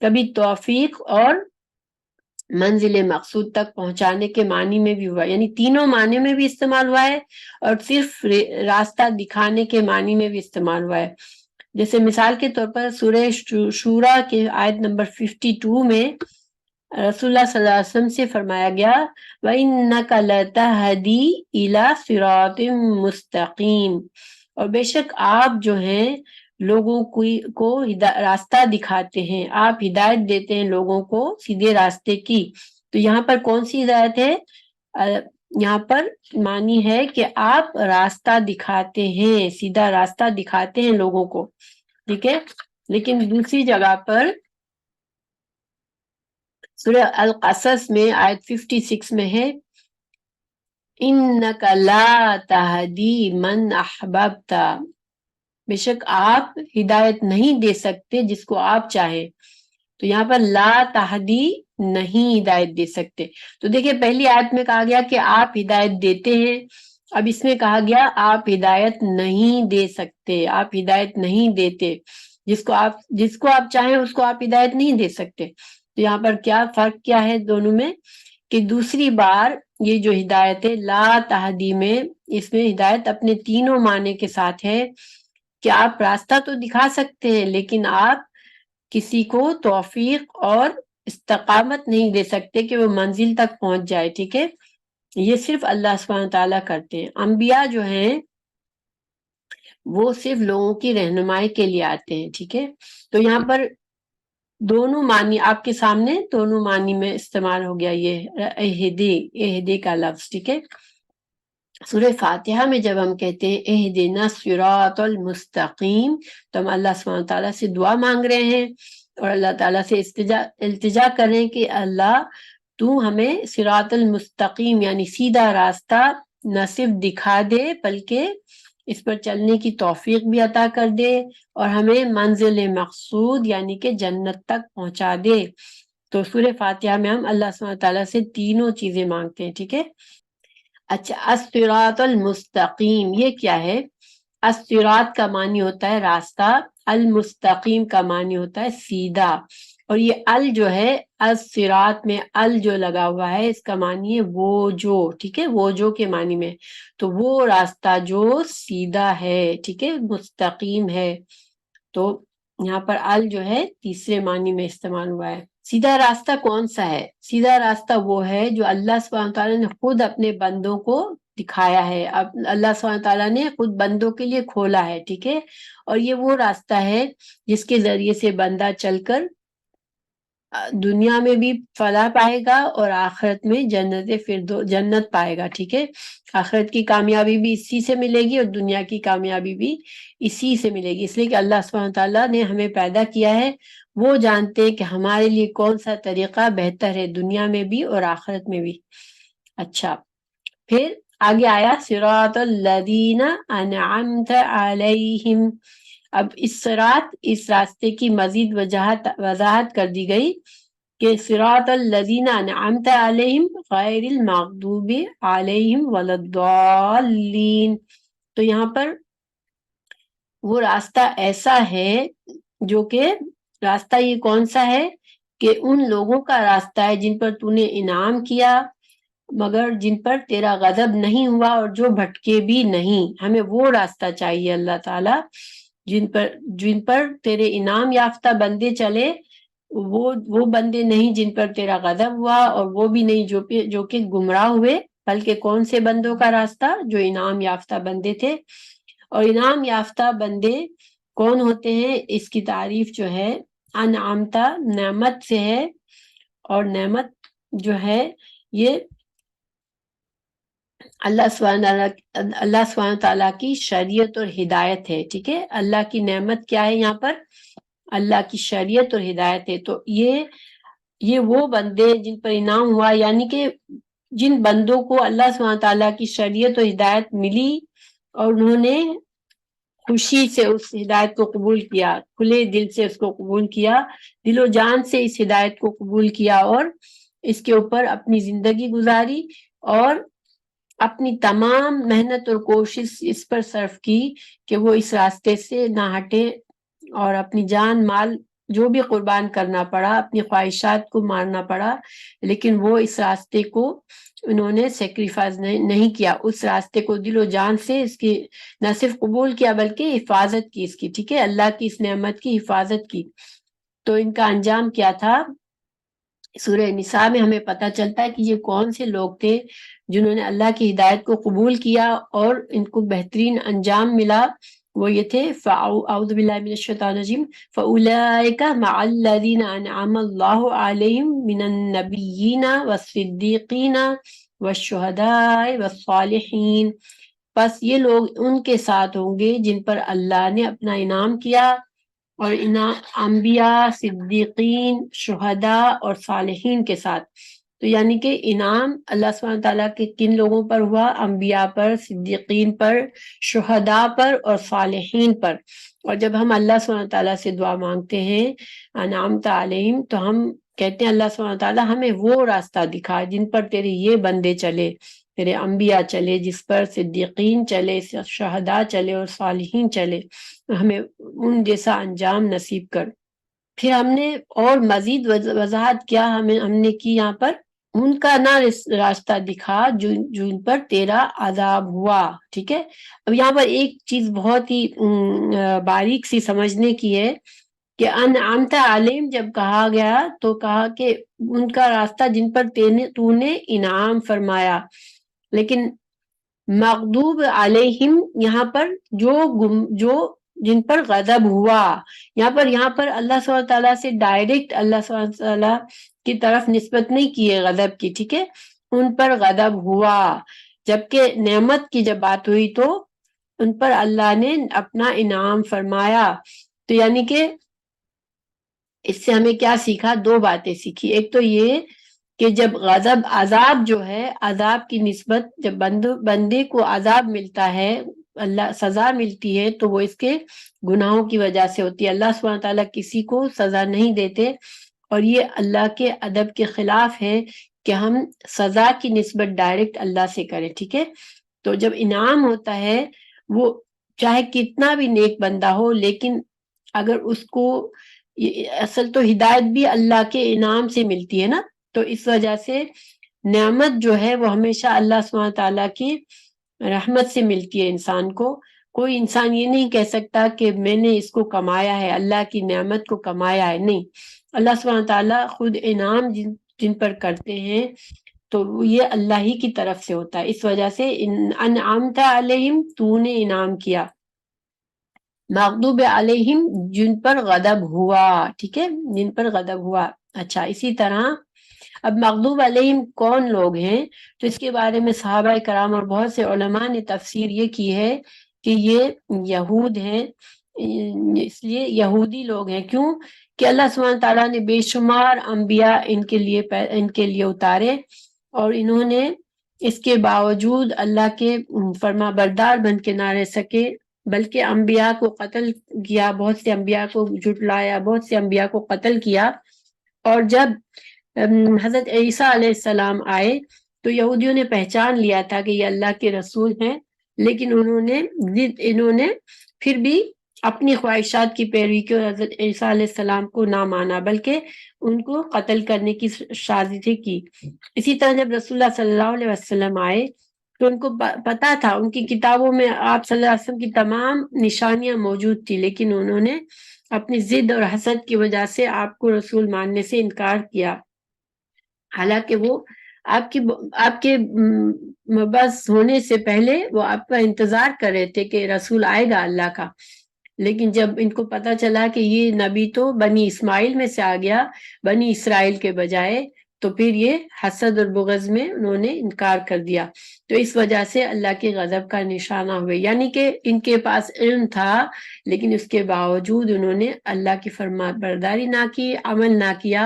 کبھی توفیق اور منزل مقصود تک پہنچانے کے معنی میں بھی ہوا ہے، یعنی تینوں معنی میں بھی استعمال ہوا ہے اور صرف راستہ دکھانے کے معنی میں بھی استعمال ہوا ہے۔ جیسے مثال کے طور پر سورہ شورا کے آیت نمبر 52 میں رسول اللہ صلی اللہ علیہ وسلم سے فرمایا گیا وَإِنَّكَ لَتَهْدِي إِلَى صِرَاطٍ مُسْتَقِيمٍ، اور بے شک آپ جو ہیں لوگوں کو راستہ دکھاتے ہیں، آپ ہدایت دیتے ہیں لوگوں کو سیدھے راستے کی۔ تو یہاں پر کون سی ہدایت ہے؟ یہاں پر معنی ہے کہ آپ راستہ دکھاتے ہیں، سیدھا راستہ دکھاتے ہیں لوگوں کو، ٹھیک ہے۔ لیکن دوسری جگہ پر سورہ القصص میں آیت 56 میں ہے اِنَّكَ لَا تَهْدِي مَنْ أَحْبَبْتَ، بے شک آپ ہدایت نہیں دے سکتے جس کو آپ چاہیں۔ تو یہاں پر لا تہدی نہیں ہدایت دے سکتے۔ تو دیکھیں پہلی آیت میں کہا گیا کہ آپ ہدایت دیتے ہیں، اب اس میں کہا گیا آپ ہدایت نہیں دے سکتے، آپ ہدایت نہیں دیتے، جس کو آپ چاہیں اس کو آپ ہدایت نہیں دے سکتے۔ تو یہاں پر کیا فرق کیا ہے دونوں میں کہ دوسری بار یہ جو ہدایت ہے لا تہدی میں، اس میں ہدایت اپنے تینوں معنی کے ساتھ ہے کہ آپ راستہ تو دکھا سکتے ہیں لیکن آپ کسی کو توفیق اور استقامت نہیں دے سکتے کہ وہ منزل تک پہنچ جائے، ٹھیک ہے۔ یہ صرف اللہ سبحانہ تعالیٰ کرتے ہیں۔ انبیاء جو ہیں وہ صرف لوگوں کی رہنمائی کے لیے آتے ہیں، ٹھیک ہے۔ تو یہاں پر دونوں معنی آپ کے سامنے، دونوں معنی میں استعمال ہو گیا یہ اہدے کا لفظ، ٹھیک ہے۔ سورہ فاتحہ میں جب ہم کہتے ہیں اہدنا الصراط المستقیم تو ہم اللہ سبحانہ تعالیٰ سے دعا مانگ رہے ہیں اور اللہ تعالیٰ سے التجا کر رہے ہیں کہ اللہ تو ہمیں صراط المستقیم یعنی سیدھا راستہ نہ صرف دکھا دے بلکہ اس پر چلنے کی توفیق بھی عطا کر دے اور ہمیں منزل مقصود یعنی کہ جنت تک پہنچا دے۔ تو سورہ فاتحہ میں ہم اللہ سبحانہ تعالیٰ سے تینوں چیزیں مانگتے ہیں، ٹھیک ہے۔ اچھا، الصراط المستقیم یہ کیا ہے؟ الصراط کا معنی ہوتا ہے راستہ، المستقیم کا معنی ہوتا ہے سیدھا، اور یہ ال جو ہے الصراط میں ال جو لگا ہوا ہے اس کا معنی ہے وہ جو، ٹھیک ہے، وہ جو کے معنی میں، تو وہ راستہ جو سیدھا ہے، ٹھیک ہے، مستقیم ہے۔ تو یہاں پر ال جو ہے تیسرے معنی میں استعمال ہوا ہے۔ سیدھا راستہ کون سا ہے؟ سیدھا راستہ وہ ہے جو اللہ سبحانہ تعالیٰ نے خود اپنے بندوں کو دکھایا ہے، اب اللہ سبحانہ تعالیٰ نے خود بندوں کے لیے کھولا ہے، ٹھیک ہے، اور یہ وہ راستہ ہے جس کے ذریعے سے بندہ چل کر دنیا میں بھی فلاح پائے گا اور آخرت میں جنت پائے گا، ٹھیک ہے۔ آخرت کی کامیابی بھی اسی سے ملے گی اور دنیا کی کامیابی بھی اسی سے ملے گی، اس لیے کہ اللہ سبحانہ تعالیٰ نے ہمیں پیدا کیا ہے، وہ جانتے ہیں کہ ہمارے لیے کون سا طریقہ بہتر ہے دنیا میں بھی اور آخرت میں بھی۔ اچھا، پھر آگے آیا صراط الذین انعمت علیہم، اب اس راستے کی مزید وضاحت کر دی گئی کہ صراط الذین انعمت علیہم غیر المغضوب علیہم ولا الضالین، تو یہاں پر وہ راستہ ایسا ہے جو کہ راستہ یہ کون سا ہے کہ ان لوگوں کا راستہ ہے جن پر تو نے انعام کیا مگر جن پر تیرا غضب نہیں ہوا اور جو بھٹکے بھی نہیں، ہمیں وہ راستہ چاہیے اللہ تعالیٰ جن پر تیرے انعام یافتہ بندے چلے، وہ بندے نہیں جن پر تیرا غضب ہوا اور وہ بھی نہیں جو کہ گمراہ ہوئے، بلکہ کون سے بندوں کا راستہ؟ جو انعام یافتہ بندے تھے۔ اور انعام یافتہ بندے کون ہوتے ہیں؟ اس کی تعریف جو ہے انعامتا نعمت سے ہے، اور نعمت جو ہے یہ اللہ سبحانہ تعالیٰ کی شریعت اور ہدایت ہے، ٹھیک ہے۔ اللہ کی نعمت کیا ہے یہاں پر؟ اللہ کی شریعت اور ہدایت ہے۔ تو یہ وہ بندے جن پر انعام ہوا، یعنی کہ جن بندوں کو اللہ سبحانہ تعالیٰ کی شریعت اور ہدایت ملی اور انہوں نے خوشی سے اس ہدایت کو قبول کیا، کھلے دل سے اس کو قبول کیا، دل و جان سے اس ہدایت کو قبول کیا اور اس کے اوپر اپنی زندگی گزاری اور اپنی تمام محنت اور کوشش اس پر صرف کی کہ وہ اس راستے سے نہ ہٹے اور اپنی جان مال جو بھی قربان کرنا پڑا، اپنی خواہشات کو مارنا پڑا، لیکن وہ اس راستے کو انہوں نے سیکریفائز نہیں کیا، اس راستے کو دل و جان سے اس کی نہ صرف قبول کیا بلکہ حفاظت کی اس کی، ٹھیک ہے، اللہ کی اس نعمت کی حفاظت کی۔ تو ان کا انجام کیا تھا؟ سورہ نساء میں ہمیں پتہ چلتا ہے کہ یہ کون سے لوگ تھے جنہوں نے اللہ کی ہدایت کو قبول کیا اور ان کو بہترین انجام ملا۔ وہ یہ تھے اعوذ باللہ من الشیطان الرجیم فاولئک مع الذین انعم اللہ علیہم من النبیین والصدیقین والشہداء والصالحین، بس یہ لوگ ان کے ساتھ ہوں گے جن پر اللہ نے اپنا انعام کیا، اور انبیاء، صدیقین، شہداء اور صالحین کے ساتھ۔ تو یعنی کہ انعام اللہ سبحانہ تعالیٰ کے کن لوگوں پر ہوا؟ انبیاء پر، صدیقین پر، شہداء پر اور صالحین پر۔ اور جب ہم اللہ سبحانہ تعالیٰ سے دعا مانگتے ہیں انعمت علیہم، تو ہم کہتے ہیں اللہ سبحانہ تعالیٰ ہمیں وہ راستہ دکھا جن پر تیرے یہ بندے چلے، تیرے انبیاء چلے، جس پر صدیقین چلے، شہداء چلے اور صالحین چلے، ہمیں ان جیسا انجام نصیب کر۔ پھر ہم نے اور مزید وضاحت کیا ہم نے کی یہاں پر، ان کا نہ راستہ دکھا جن پر تیرا عذاب ہوا، ٹھیک ہے۔ اب یہاں پر ایک چیز بہت ہی باریک سی سمجھنے کی ہے کہ انعمت علیہم جب کہا گیا تو کہا کہ ان کا راستہ جن پر تو نے انعام فرمایا، لیکن مغضوب علیہم یہاں پر جو جن پر غضب ہوا، یہاں پر اللہ سبحانہ تعالیٰ سے ڈائریکٹ اللہ سبحانہ تعالیٰ کی طرف نسبت نہیں کی ہے غضب کی، ٹھیک ہے، ان پر غضب ہوا، جبکہ نعمت کی جب بات ہوئی تو ان پر اللہ نے اپنا انعام فرمایا۔ تو یعنی کہ اس سے ہمیں کیا سیکھا؟ دو باتیں سیکھی۔ ایک تو یہ کہ جب غضب، عذاب جو ہے، عذاب کی نسبت جب بندے کو عذاب ملتا ہے، اللہ سزا ملتی ہے، تو وہ اس کے گناہوں کی وجہ سے ہوتی ہے۔ اللہ سبحانہ تعالیٰ کسی کو سزا نہیں دیتے، اور یہ اللہ کے ادب کے خلاف ہے کہ ہم سزا کی نسبت ڈائریکٹ اللہ سے کریں، ٹھیک ہے۔ تو جب انعام ہوتا ہے، وہ چاہے کتنا بھی نیک بندہ ہو، لیکن اگر اس کو اصل تو ہدایت بھی اللہ کے انعام سے ملتی ہے نا، تو اس وجہ سے نعمت جو ہے وہ ہمیشہ اللہ سبحانہ تعالیٰ کی رحمت سے ملتی ہے انسان کو۔ کوئی انسان یہ نہیں کہہ سکتا کہ میں نے اس کو کمایا ہے، اللہ کی نعمت کو کمایا ہے، نہیں، اللہ سبحانہ تعالیٰ خود انعام جن پر کرتے ہیں تو یہ اللہ ہی کی طرف سے ہوتا ہے۔ اس وجہ سے انعمت علیہم، تو نے انعام کیا، مغضوب علیہم جن پر غضب ہوا، ٹھیک ہے، جن پر غضب ہوا۔ اچھا، اسی طرح اب مغضوب علیہم کون لوگ ہیں؟ تو اس کے بارے میں صحابہ کرام اور بہت سے علماء نے تفسیر یہ کی ہے کہ یہ یہود ہیں، اس لیے یہودی لوگ ہیں۔ کیوں؟ کہ اللہ سبحانہ تعالیٰ نے بے شمار انبیاء ان کے لیے اتارے، اور انہوں نے اس کے باوجود اللہ کے فرما بردار بن کے نہ رہ سکے، بلکہ انبیاء کو قتل کیا، بہت سے انبیاء کو جھٹلایا، بہت سے انبیاء کو قتل کیا۔ اور جب حضرت عیسیٰ علیہ السلام آئے تو یہودیوں نے پہچان لیا تھا کہ یہ اللہ کے رسول ہیں، لیکن انہوں نے پھر بھی اپنی خواہشات کی پیروی کی اور حضرت عیسیٰ علیہ السلام کو نہ مانا، بلکہ ان کو قتل کرنے کی سازشیں کی۔ اسی طرح جب رسول اللہ صلی اللہ علیہ وسلم آئے تو ان کو پتا تھا، ان کی کتابوں میں آپ صلی اللہ علیہ وسلم کی تمام نشانیاں موجود تھی، لیکن انہوں نے اپنی ضد اور حسد کی وجہ سے آپ کو رسول ماننے سے انکار کیا، حالانکہ وہ آپ کے مبعوث ہونے سے پہلے وہ آپ کا انتظار کر رہے تھے کہ رسول آئے گا اللہ کا۔ لیکن جب ان کو پتا چلا کہ یہ نبی تو بنی اسماعیل میں سے آ گیا، بنی اسرائیل کے بجائے، تو پھر یہ حسد اور بغض میں انہوں نے انکار کر دیا، تو اس وجہ سے اللہ کے غضب کا نشانہ ہوئے۔ یعنی کہ ان کے پاس علم تھا، لیکن اس کے باوجود انہوں نے اللہ کی فرما برداری نہ کی، عمل نہ کیا،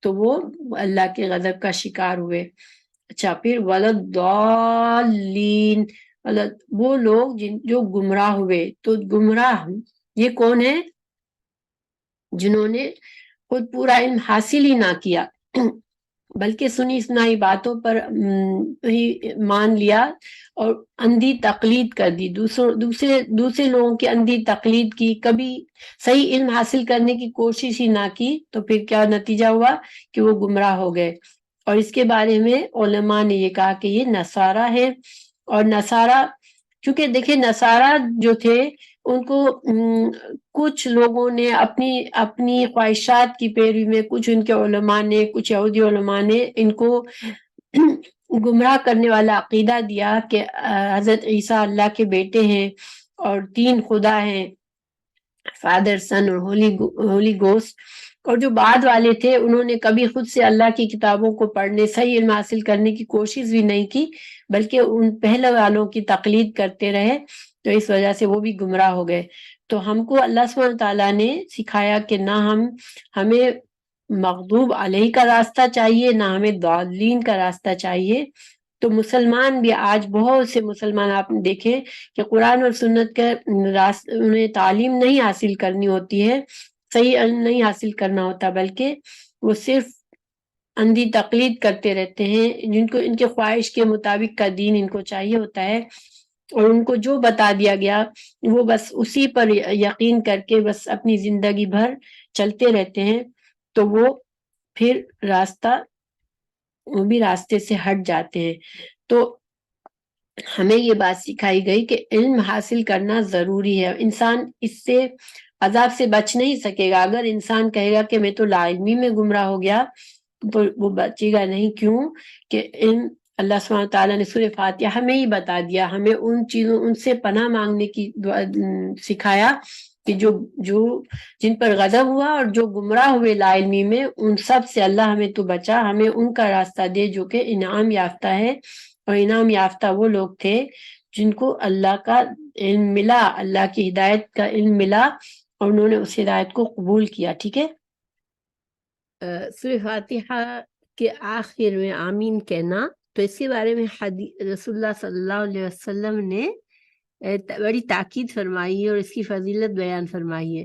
تو وہ اللہ کے غضب کا شکار ہوئے۔ اچھا، پھر ولدالین، وہ لوگ جو گمراہ ہوئے، تو گمراہ یہ کون ہے؟ جنہوں نے خود پورا علم حاصل ہی نہ کیا بلکہ سنی سنائی باتوں پر ہی مان لیا اور اندھی تقلید کر دی، دوسرے لوگوں کی اندھی تقلید کی، کبھی صحیح علم حاصل کرنے کی کوشش ہی نہ کی، تو پھر کیا نتیجہ ہوا کہ وہ گمراہ ہو گئے۔ اور اس کے بارے میں علماء نے یہ کہا کہ یہ نصارہ ہے، اور نصارہ چونکہ دیکھیں نصارہ جو تھے ان کو کچھ لوگوں نے اپنی خواہشات کی پیروی میں، کچھ ان کے علماء نے، کچھ یہودی علماء نے ان کو گمراہ کرنے والا عقیدہ دیا کہ حضرت عیسیٰ اللہ کے بیٹے ہیں اور 3 خدا ہیں، فادر، سن اور ہولی گوسٹ۔ اور جو بعد والے تھے انہوں نے کبھی خود سے اللہ کی کتابوں کو پڑھنے، صحیح علم حاصل کرنے کی کوشش بھی نہیں کی، بلکہ ان پہلے والوں کی تقلید کرتے رہے، تو اس وجہ سے وہ بھی گمراہ ہو گئے۔ تو ہم کو اللہ سبحانہ تعالیٰ نے سکھایا کہ نہ ہمیں مغضوب علیہ کا راستہ چاہیے، نہ ہمیں ضالین کا راستہ چاہیے۔ تو مسلمان بھی آج بہت سے مسلمان آپ نے دیکھے کہ قرآن اور سنت کا انہیں تعلیم نہیں حاصل کرنی ہوتی ہے، صحیح علم نہیں حاصل کرنا ہوتا، بلکہ وہ صرف اندھی تقلید کرتے رہتے ہیں، جن کو ان کے خواہش کے مطابق کا دین ان کو چاہیے ہوتا ہے، اور ان کو جو بتا دیا گیا وہ بس اسی پر یقین کر کے بس اپنی زندگی بھر چلتے رہتے ہیں، تو وہ پھر وہ بھی راستے سے ہٹ جاتے ہیں۔ تو ہمیں یہ بات سکھائی گئی کہ علم حاصل کرنا ضروری ہے، انسان اس سے عذاب سے بچ نہیں سکے گا۔ اگر انسان کہے گا کہ میں تو لا علمی میں گمراہ ہو گیا، تو وہ بچے گا نہیں۔ کیوں کہ علم اللہ سبحانہ تعالیٰ نے سورہ فاتحہ ہمیں ہی بتا دیا، ہمیں ان سے پناہ مانگنے کی سکھایا کہ جن پر غضب ہوا اور جو گمراہ ہوئے لا علمی میں، ان سب سے اللہ ہمیں تو بچا، ہمیں ان کا راستہ دے جو کہ انعام یافتہ ہے۔ اور انعام یافتہ وہ لوگ تھے جن کو اللہ کا علم ملا، اللہ کی ہدایت کا علم ملا، اور انہوں نے اس ہدایت کو قبول کیا۔ ٹھیک ہے، سورہ فاتحہ کے آخر میں آمین کہنا، تو اس کے بارے میں رسول اللہ صلی اللہ علیہ وسلم نے بڑی تاکید فرمائی ہے اور اس کی فضیلت بیان فرمائی ہے۔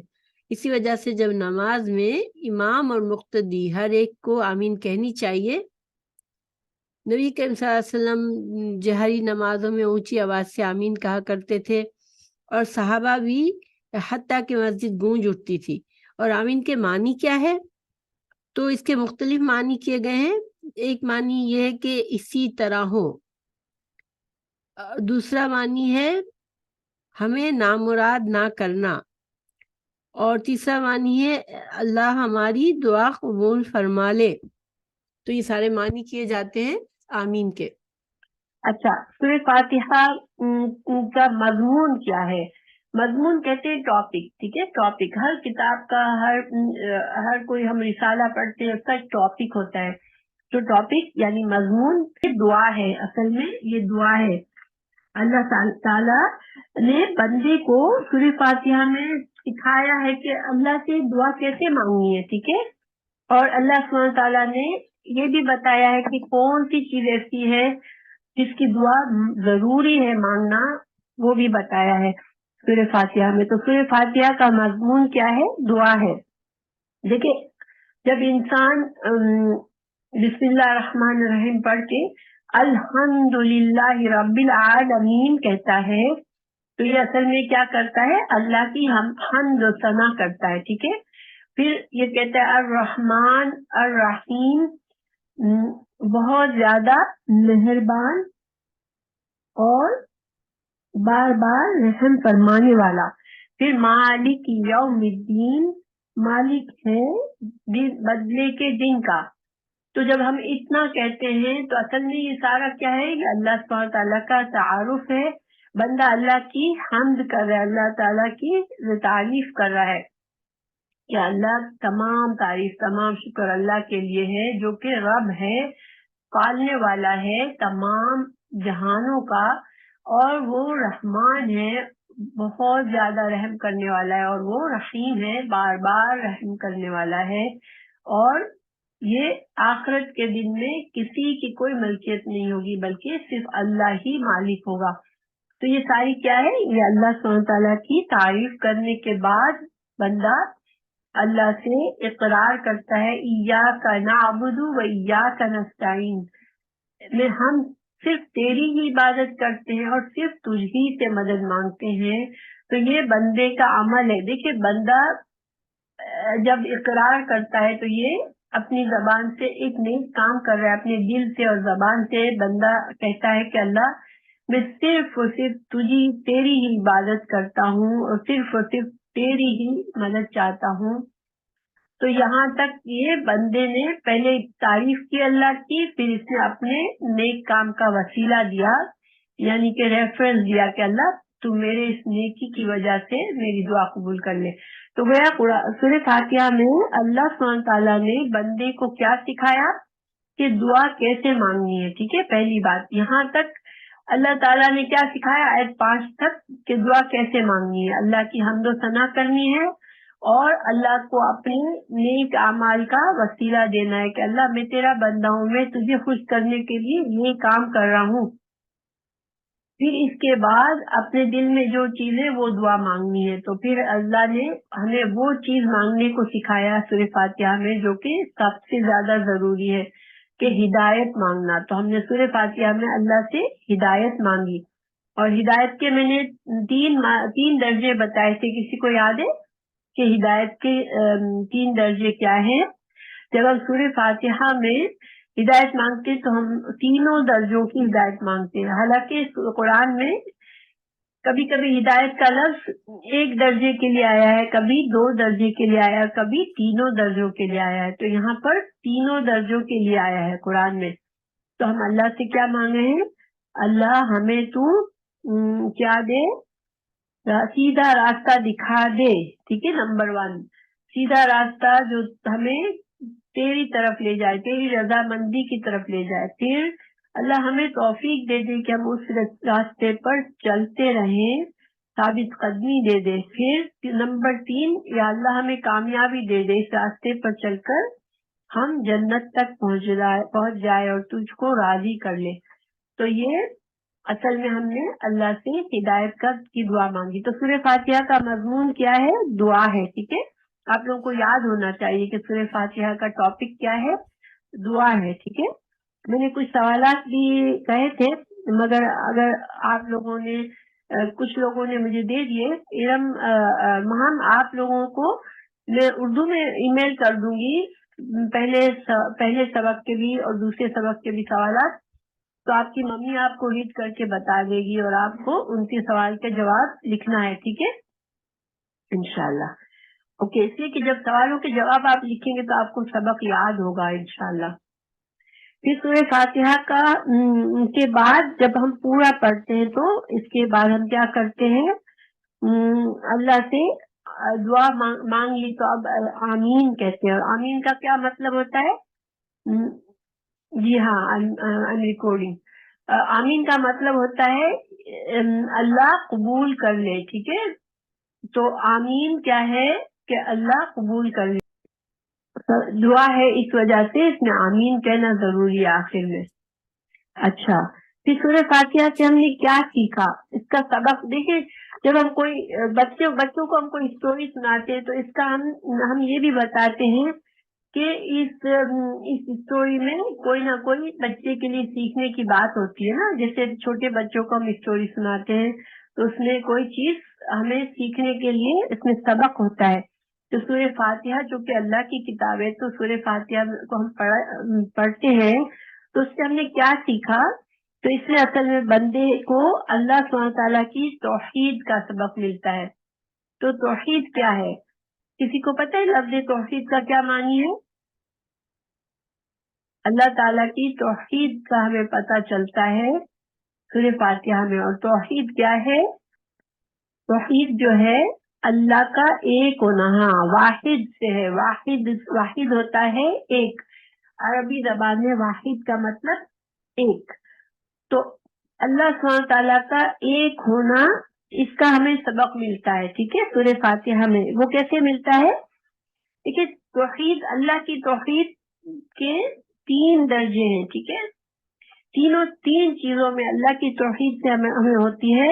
اسی وجہ سے جب نماز میں امام اور مقتدی ہر ایک کو آمین کہنی چاہیے۔ نبی کریم صلی اللہ علیہ وسلم جہری نمازوں میں اونچی آواز سے آمین کہا کرتے تھے، اور صحابہ بھی، حتیٰ کہ مسجد گونج اٹھتی تھی۔ اور آمین کے معنی کیا ہے؟ تو اس کے مختلف معنی کیے گئے ہیں۔ ایک معنی یہ ہے کہ اسی طرح ہو، دوسرا معنی ہے ہمیں نامراد نہ کرنا، اور تیسرا معنی ہے اللہ ہماری دعا قبول فرما لے۔ تو یہ سارے معنی کیے جاتے ہیں آمین کے۔ اچھا، سورہ فاتحہ کا مضمون کیا ہے؟ مضمون کہتے ہیں ٹاپک، ٹھیک ہے، ٹاپک ہر کتاب کا، ہر کوئی ہم رسالہ پڑھتے ہیں اس کا ایک ٹاپک ہوتا ہے، تو ٹاپک یعنی مضمون یہ دعا ہے، اصل میں یہ دعا ہے۔ اللہ تعالیٰ نے بندے کو سورہ فاتحہ میں سکھایا ہے کہ اللہ سے دعا کیسے مانگنی ہے، ٹھیک ہے، اور اللہ سبحانہ تعالیٰ نے یہ بھی بتایا ہے کہ کون سی چیز ایسی ہے جس کی دعا ضروری ہے مانگنا، وہ بھی بتایا ہے سورہ فاتحہ میں۔ تو سورہ فاتحہ کا مضمون کیا ہے؟ دعا ہے۔ دیکھیں، جب انسان بسم اللہ الرحمن الرحیم پڑھ کے الحمدللہ رب العالمین کہتا ہے، تو یہ اصل میں کیا کرتا ہے؟ اللہ کی حمد و ثنا کرتا ہے، ٹھیک ہے۔ پھر یہ کہتا ہے الرحمن الرحیم، بہت زیادہ مہربان اور بار بار رحم فرمانے والا۔ پھر مالک یوم الدین، مالک ہے بدلے کے دن کا۔ تو جب ہم اتنا کہتے ہیں تو اصل میں یہ سارا کیا ہے؟ یہ اللہ سبحانہ تعالیٰ کا تعارف ہے، بندہ اللہ کی حمد کر رہا ہے، اللہ تعالیٰ کی تعریف کر رہا ہے کہ اللہ تمام تعریف، تمام شکر اللہ کے لیے ہے جو کہ رب ہے، پالنے والا ہے تمام جہانوں کا، اور وہ رحمان ہے، بہت زیادہ رحم کرنے والا ہے، اور وہ رحیم ہے، بار بار رحم کرنے والا ہے۔ اور یہ آخرت کے دن میں کسی کی کوئی ملکیت نہیں ہوگی، بلکہ صرف اللہ ہی مالک ہوگا۔ تو یہ ساری کیا ہے؟ یہ اللہ سبحانہ تعالیٰ کی تعریف کرنے کے بعد بندہ اللہ سے اقرار کرتا ہے ایاک نعبد و ایاک نستعین، میں ہم صرف تیری ہی عبادت کرتے ہیں اور صرف تجھ ہی سے مدد مانگتے ہیں. تو یہ بندے کا عمل ہے. دیکھیے بندہ جب اقرار کرتا ہے تو یہ اپنی زبان سے ایک نیک کام کر رہا ہے، اپنے دل سے اور زبان سے بندہ کہتا ہے کہ اللہ میں صرف اور صرف تیری ہی عبادت کرتا ہوں اور صرف تیری ہی مدد چاہتا ہوں. تو یہاں تک یہ بندے نے پہلے تعریف کی اللہ کی، پھر اس نے اپنے نیک کام کا وسیلہ دیا، یعنی کہ ریفرنس دیا کہ اللہ تو میرے اس نیکی کی وجہ سے میری دعا قبول کر لے. تو گویا سورہ فاتحہ میں اللہ سبحانہ تعالیٰ نے بندے کو کیا سکھایا کہ دعا کیسے مانگنی ہے. ٹھیک ہے، پہلی بات یہاں تک اللہ تعالیٰ نے کیا سکھایا آیت 5 تک کہ دعا کیسے مانگنی ہے، اللہ کی حمد و ثنا کرنی ہے اور اللہ کو اپنے نیک اعمال کا وسیلہ دینا ہے کہ اللہ میں تیرا بندہ ہوں، میں تجھے خوش کرنے کے لیے یہ کام کر رہا ہوں. پھر اس کے بعد اپنے دل میں جو چیز ہے وہ دعا مانگنی ہے. تو پھر اللہ نے ہمیں وہ چیز مانگنے کو سکھایا سورہ فاتحہ میں جو کہ سب سے زیادہ ضروری ہے کہ ہدایت مانگنا. تو ہم نے سورہ فاتحہ میں اللہ سے ہدایت مانگی اور ہدایت کے میں نے تین درجے بتائے تھے. کسی کو یاد ہے کہ ہدایت کے 3 درجے کیا ہیں؟ جب ہم سورہ فاتحہ میں ہدایت مانگتے ہیں تو ہم تینوں درجوں کی ہدایت مانگتے ہیں. حالانکہ قرآن میں کبھی کبھی ہدایت کا لفظ 1 درجے کے لیے آیا ہے، کبھی 2 درجے کے لیے آیا ہے، کبھی تینوں درجوں کے لیے آیا ہے. تو یہاں پر تینوں درجوں کے لیے آیا ہے قرآن میں. تو ہم اللہ سے کیا مانگے ہیں؟ اللہ ہمیں تو کیا دے؟ سیدھا راستہ دکھا دے. ٹھیک ہے، نمبر 1 سیدھا راستہ جو ہمیں تیری طرف لے جائے، تیری رضامندی کی طرف لے جائے. پھر اللہ ہمیں توفیق دے دے کہ ہم اس راستے پر چلتے رہیں، ثابت قدمی دے دے. پھر نمبر 3 یا اللہ ہمیں کامیابی دے دے، اس راستے پر چل کر ہم جنت تک پہنچ جائے اور تجھ کو راضی کر لے. تو یہ اصل میں ہم نے اللہ سے ہدایت کی دعا مانگی. تو سورہ فاتحہ کا مضمون کیا ہے؟ دعا ہے. ٹھیک ہے، آپ لوگوں کو یاد ہونا چاہیے کہ سورہ فاتحہ کا ٹاپک کیا ہے؟ دعا ہے. ٹھیک ہے، میں نے کچھ سوالات بھی کہے تھے مگر اگر آپ لوگوں نے کچھ لوگوں نے مجھے دے دیے. ارم مہم آپ لوگوں کو میں اردو میں ای میل کر دوں گی پہلے سبق کے بھی اور دوسرے سبق کے بھی سوالات. تو آپ کی ممی آپ کو ریڈ کر کے بتا دے گی اور آپ کو ان کے سوال کے جواب لکھنا ہے. ٹھیک ہے انشاءاللہ. اوکے، اس لیے کہ جب سوالوں کے جواب آپ لکھیں گے تو آپ کو سبق یاد ہوگا انشاءاللہ. پھر سورہ فاتحہ کا کے بعد جب ہم پورا پڑھتے ہیں تو اس کے بعد ہم کیا کرتے ہیں؟ اللہ سے دعا مانگ لی تو اب آمین کہتے ہیں. اور آمین کا کیا مطلب ہوتا ہے؟ جی ہاں، ریکارڈنگ. آمین کا مطلب ہوتا ہے اللہ قبول کر لے. ٹھیک ہے، تو آمین کیا ہے کہ اللہ قبول کر لے. دعا ہے، اس وجہ سے اس میں آمین کہنا ضروری ہے آخر میں. اچھا، پھر سورہ فاتحہ سے ہم نے کیا سیکھا؟ اس کا سبق دیکھیں. جب ہم کوئی بچوں کو ہم کوئی اسٹوری سناتے ہیں تو اس کا ہم یہ بھی بتاتے ہیں کہ اس اسٹوری میں کوئی نہ کوئی بچے کے لیے سیکھنے کی بات ہوتی ہے نا. جیسے چھوٹے بچوں کو ہم اسٹوری سناتے ہیں تو اس میں کوئی چیز ہمیں سیکھنے کے لیے اس میں سبق ہوتا ہے. تو سورہ فاتحہ جو کہ اللہ کی کتاب ہے، تو سورہ فاتحہ کو ہم پڑھتے ہیں تو اس سے ہم نے کیا سیکھا؟ تو اس میں اصل میں بندے کو اللہ سبحانہ تعالیٰ کی توحید کا سبق ملتا ہے. تو توحید کیا ہے؟ کسی کو پتہ ہے لفظ توحید کا کیا معنی ہے؟ اللہ تعالیٰ کی توحید کا ہمیں پتہ چلتا ہے سورہ فاتحہ میں. اور توحید کیا ہے؟ توحید جو ہے اللہ کا ایک ہونا. ہاں، واحد سے ہے. واحد ہوتا ہے ایک. عربی زبان میں واحد کا مطلب ایک. تو اللہ سبحانہ تعالیٰ کا ایک ہونا، اس کا ہمیں سبق ملتا ہے. ٹھیک ہے، سورہ فاتحہ میں. وہ کیسے ملتا ہے؟ دیکھیے، توحید، اللہ کی توحید کے 3 درجے ہیں. ٹھیک ہے، تین چیزوں میں اللہ کی توحید سے ہمیں ہوتی ہے.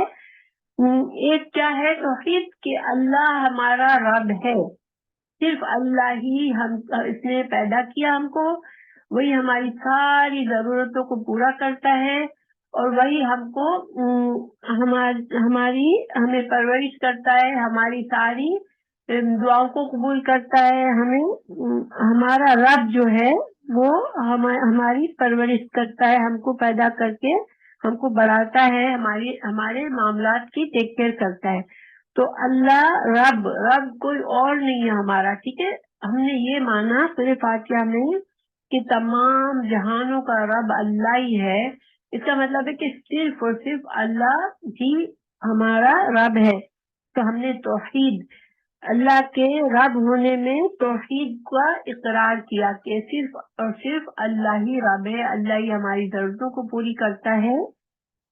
ایک کیا ہے توحید کہ اللہ ہمارا رب ہے، صرف اللہ ہی اس نے پیدا کیا ہم کو، وہی ہماری ساری ضرورتوں کو پورا کرتا ہے، اور وہی ہم کو ہمیں پرورش کرتا ہے، ہماری ساری دعاؤں کو قبول کرتا ہے. ہمارا رب جو ہے وہ ہماری پرورش کرتا ہے، ہم کو پیدا کر کے ہم کو بڑھاتا ہے، ہمارے معاملات کی ٹیک کیئر کرتا ہے. تو اللہ رب کوئی اور نہیں ہے ہمارا. ٹھیک ہے، ہم نے یہ مانا سورہ فاتحہ میں کہ تمام جہانوں کا رب اللہ ہی ہے. اس کا مطلب ہے کہ صرف اور صرف اللہ ہی ہمارا رب ہے. تو ہم نے توحید اللہ کے رب ہونے میں توحید کا اقرار کیا کہ صرف اور صرف اللہ ہی رب ہے، اللہ ہی ہماری ضرورتوں کو پوری کرتا ہے،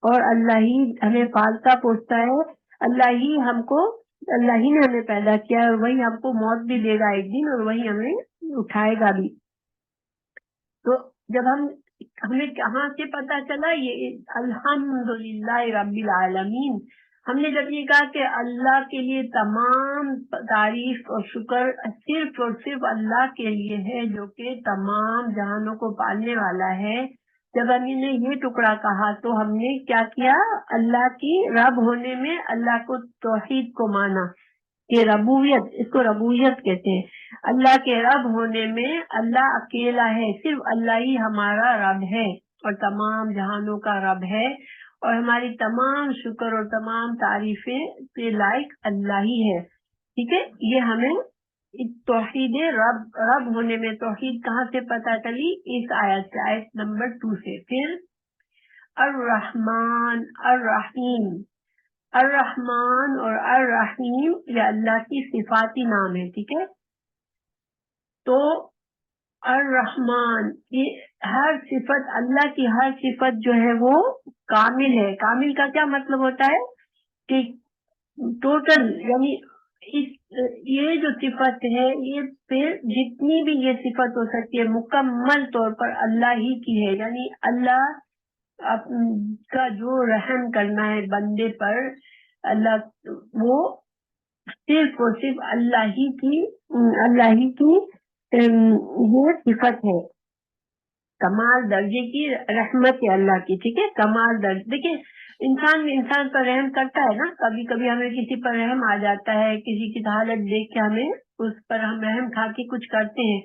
اور اللہ ہی ہمیں پالتا پوستا ہے، اللہ ہی نے ہمیں پیدا کیا، اور وہی ہم کو موت بھی دے گا ایک دن، اور وہی ہمیں اٹھائے گا بھی. تو جب ہمیں کہاں سے پتا چلا یہ الحمدللہ رب العالمین، ہم نے جب یہ کہا کہ اللہ کے لیے تمام تعریف اور شکر صرف اور صرف اللہ کے لیے ہے جو کہ تمام جہانوں کو پالنے والا ہے. جب ہم نے یہ ٹکڑا کہا تو ہم نے کیا کیا، اللہ کی رب ہونے میں اللہ کو توحید کو مانا کہ ربوبیت، اس کو ربوبیت کہتے ہیں. اللہ کے رب ہونے میں اللہ اکیلا ہے، صرف اللہ ہی ہمارا رب ہے اور تمام جہانوں کا رب ہے، اور ہماری تمام شکر اور تمام تعریفیں کے لائق اللہ ہی ہے. ٹھیک ہے، یہ ہمیں توحید رب ہونے میں توحید کہاں سے پتا چلی، اس آیت سے، آیت نمبر 2 سے. پھر الرحمن الرحیم، الرحمن اور الرحیم یہ اللہ کی صفاتی نام ہے. ٹھیک ہے، تو الرحمن یہ ہر صفت، اللہ کی ہر صفت جو ہے وہ کامل ہے. کامل کا کیا مطلب ہوتا ہے کہ ٹوٹل، یعنی یہ جو صفت ہے یہ پھر جتنی بھی یہ صفت ہو سکتی ہے مکمل طور پر اللہ ہی کی ہے. یعنی اللہ کا جو رحم کرنا ہے بندے پر، اللہ وہ صرف اور صرف اللہ ہی کی یہ صفت ہے، کمال درجے کی رحمت ہے اللہ کی. ٹھیک ہے، کمال درجے. دیکھیں انسان پر رحم کرتا ہے نا، کبھی کبھی ہمیں کسی پر رحم آ جاتا ہے، کسی کی حالت دیکھ کے ہمیں اس پر ہم رحم کھا کے کچھ کرتے ہیں،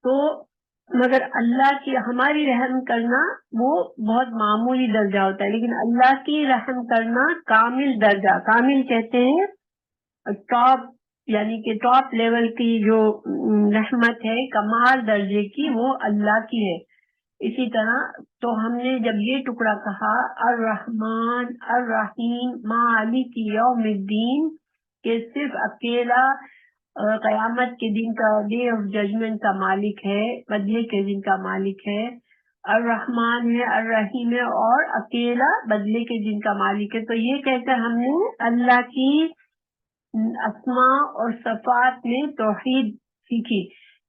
تو مگر اللہ کی ہماری رحم کرنا وہ بہت معمولی درجہ ہوتا ہے، لیکن اللہ کی رحم کرنا کامل درجہ، کامل کہتے ہیں ٹاپ، یعنی کہ ٹاپ لیول کی جو رحمت ہے کمال درجے کی، وہ اللہ کی ہے. اسی طرح تو ہم نے جب یہ ٹکڑا کہا الرحمن الرحیم مالک یوم الدین، کہ صرف اکیلا قیامت کے دن کا، ڈے آف ججمنٹ کا مالک ہے، بدلے کے دن کا مالک ہے، الرحمن ہے، الرحیم ہے، اور اکیلا بدلے کے دن کا مالک ہے. تو یہ کہہ کر ہم نے اللہ کی اسماء اور صفات میں توحید سیکھی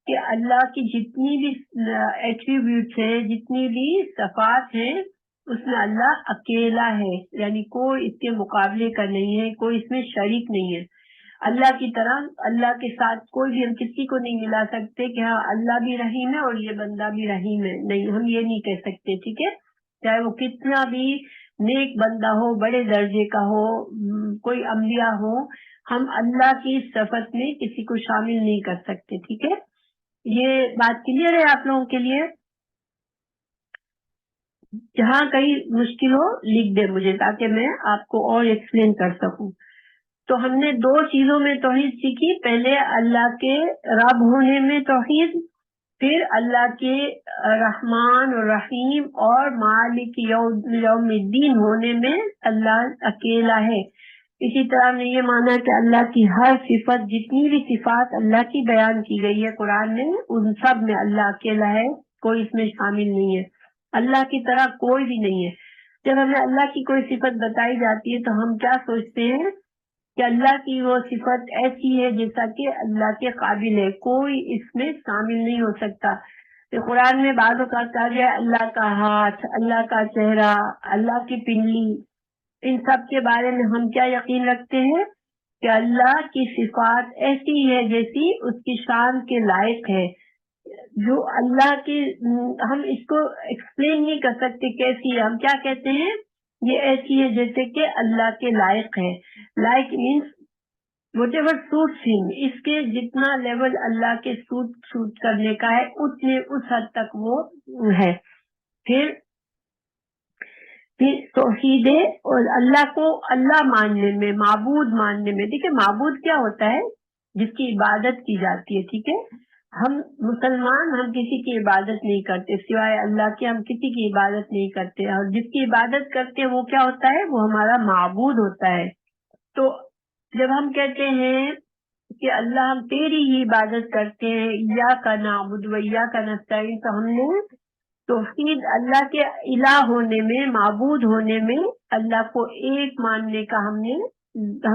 کہ اللہ کی جتنی بھی ایٹریبیوٹس ہیں، جتنی بھی صفات ہیں، اس میں اللہ اکیلا ہے، یعنی کوئی اس کے مقابلے کا نہیں ہے، کوئی اس میں شریک نہیں ہے. اللہ کی طرح اللہ کے ساتھ کوئی بھی ہم کسی کو نہیں ملا سکتے کہ ہاں اللہ بھی رحیم ہے اور یہ بندہ بھی رحیم ہے، نہیں، ہم یہ نہیں کہہ سکتے. ٹھیک ہے، چاہے وہ کتنا بھی نیک بندہ ہو، بڑے درجے کا ہو، کوئی انبیاء ہو، ہم اللہ کی صفت میں کسی کو شامل نہیں کر سکتے. ٹھیک ہے، یہ بات کلیئر ہے آپ لوگوں کے لیے؟ جہاں کہیں مشکل ہو لکھ دے مجھے تاکہ میں آپ کو اور ایکسپلین کر سکوں. تو ہم نے 2 چیزوں میں توحید سیکھی، پہلے اللہ کے رب ہونے میں توحید، پھر اللہ کے رحمان اور رحیم اور مالک یوم الدین ہونے میں اللہ اکیلا ہے. اسی طرح ہم نے یہ مانا کہ اللہ کی ہر صفت، جتنی بھی صفات اللہ کی بیان کی گئی ہے قرآن میں، ان سب میں اللہ اکیلا ہے، کوئی اس میں شامل نہیں ہے، اللہ کی طرح کوئی بھی نہیں ہے. جب ہمیں اللہ کی کوئی صفت بتائی جاتی ہے تو ہم کیا سوچتے ہیں کہ اللہ کی وہ صفت ایسی ہے جیسا کہ اللہ کے قابل ہے، کوئی اس میں شامل نہیں ہو سکتا. کہ قرآن میں بعض اوقات کہا گیا اللہ کا ہاتھ، اللہ کا چہرہ، اللہ کی پنڈلی، ان سب کے بارے میں ہم کیا یقین رکھتے ہیں کہ اللہ کی صفات ایسی ہے جیسی اس کی شان کے لائق ہے، جو اللہ کی ہم اس کو ایکسپلین نہیں کر سکتے کیسی ہے، ہم کیا کہتے ہیں یہ ایسی ہے جیسے کہ اللہ کے لائق ہے. Like means what ever suits ہم، اس کے جتنا لیول اللہ کے سوٹ کرنے کا ہے اتنے اس حد تک وہ ہے. پھر توحید اور اللہ کو اللہ ماننے میں، معبود ماننے میں. دیکھیں معبود کیا ہوتا ہے؟ جس کی عبادت کی جاتی ہے. ٹھیک ہے، ہم مسلمان ہم کسی کی عبادت نہیں کرتے سوائے اللہ کے، ہم کسی کی عبادت نہیں کرتے، اور جس کی عبادت کرتے ہیں وہ کیا ہوتا ہے؟ وہ ہمارا معبود ہوتا ہے. تو جب ہم کہتے ہیں کہ اللہ ہم تیری ہی عبادت کرتے ہیں، ایاک نعبد و ایاک نستعین، تو ہم نے توحید اللہ کے الہ ہونے میں، معبود ہونے میں، اللہ کو ایک ماننے کا ہم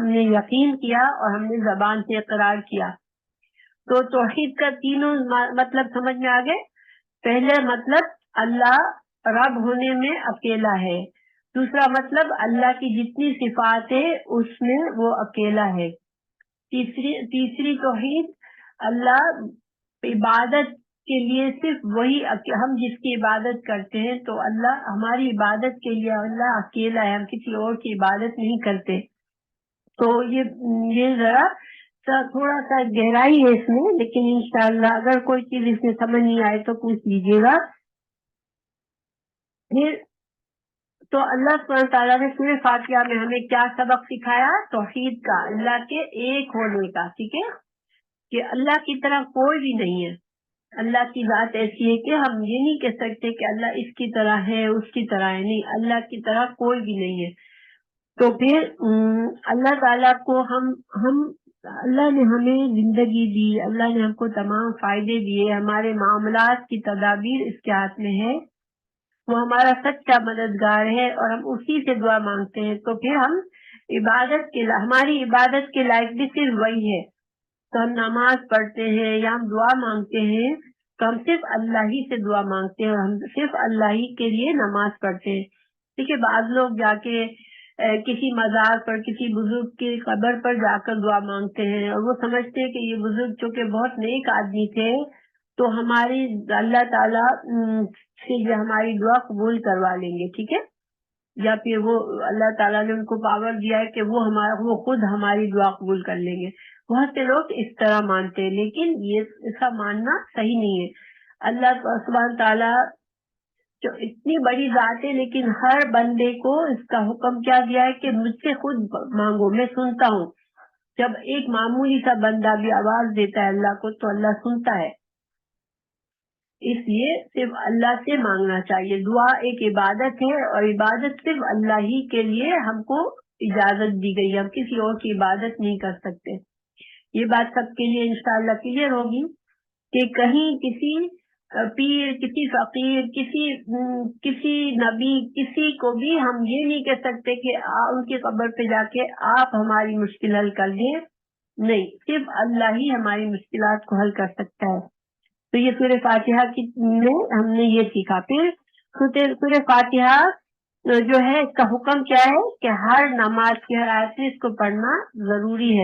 نے یقین کیا اور ہم نے زبان سے اقرار کیا. تو توحید کا تینوں مطلب سمجھ میں آ گئے. پہلا مطلب اللہ رب ہونے میں اکیلا ہے. دوسرا مطلب اللہ کی جتنی صفات ہے اس میں وہ اکیلا ہے. تیسری توحید اللہ عبادت کے لیے صرف وہی، ہم جس کی عبادت کرتے ہیں تو اللہ ہماری عبادت کے لیے اللہ اکیلا ہے، ہم کسی اور کی عبادت نہیں کرتے. تو یہ ذرا تھوڑا سا گہرائی ہے اس میں، لیکن انشاءاللہ اگر کوئی چیز اس میں سمجھ نہیں آئے تو پوچھ لیجیے گا. پھر تو اللہ سبحانہ تعالیٰ نے سورہ فاتحہ میں ہمیں کیا سبق سکھایا؟ توحید کا، اللہ کے ایک ہونے کا. ٹھیک ہے، کہ اللہ کی طرح کوئی بھی نہیں ہے. اللہ کی ذات ایسی ہے کہ ہم یہ نہیں کہہ سکتے کہ اللہ اس کی طرح ہے، اس کی طرح ہے. نہیں، اللہ کی طرح کوئی بھی نہیں ہے. تو پھر اللہ تعالیٰ کو اللہ نے ہمیں زندگی دی، اللہ نے ہم کو تمام فائدے دیے، ہمارے معاملات کی تدابیر اس کے ہاتھ میں ہے، وہ ہمارا سچا مددگار ہے اور ہم اسی سے دعا مانگتے ہیں. تو پھر ہم ہماری عبادت کے لائق بھی صرف وہی ہے. تو ہم نماز پڑھتے ہیں یا ہم دعا مانگتے ہیں تو ہم صرف اللہ ہی سے دعا مانگتے ہیں اور ہم صرف اللہ ہی کے لیے نماز پڑھتے ہیں. دیکھیے بعض لوگ جا کے کسی مزار پر، کسی بزرگ کی قبر پر جا کر دعا مانگتے ہیں اور وہ سمجھتے ہیں کہ یہ بزرگ چونکہ بہت نیک آدمی تھے تو ہماری اللہ تعالیٰ سے یہ ہماری دعا قبول کروا لیں گے. ٹھیک ہے، یا پھر وہ اللہ تعالیٰ نے ان کو پاور دیا ہے کہ وہ خود ہماری دعا قبول کر لیں گے. بہت سے لوگ اس طرح مانتے ہیں، لیکن یہ ایسا ماننا صحیح نہیں ہے. اللہ سبحانہ تعالیٰ جو اتنی بڑی ذات ہے، لیکن ہر بندے کو اس کا حکم کیا دیا ہے کہ مجھ سے خود مانگو، میں سنتا ہوں. جب ایک معمولی سا بندہ بھی آواز دیتا ہے اللہ کو تو اللہ سنتا ہے. اس لیے صرف اللہ سے مانگنا چاہیے. دعا ایک عبادت ہے اور عبادت صرف اللہ ہی کے لیے ہم کو اجازت دی گئی ہے، ہم کسی اور کی عبادت نہیں کر سکتے. یہ بات سب کے لیے انشاءاللہ کلیئر ہوگی کہ کہیں کسی پیر، کسی فقیر، کسی نبی، کسی کو بھی ہم یہ نہیں کہہ سکتے کہ ان کی قبر پہ جا کے آپ ہماری مشکل حل کر دیں. نہیں، صرف اللہ ہی ہماری مشکلات کو حل کر سکتا ہے. تو یہ سورہ فاتحہ میں ہم نے یہ سیکھا. پھر سورہ فاتحہ جو ہے اس کا حکم کیا ہے کہ ہر نماز کی ہر آیت میں اس کو پڑھنا ضروری ہے.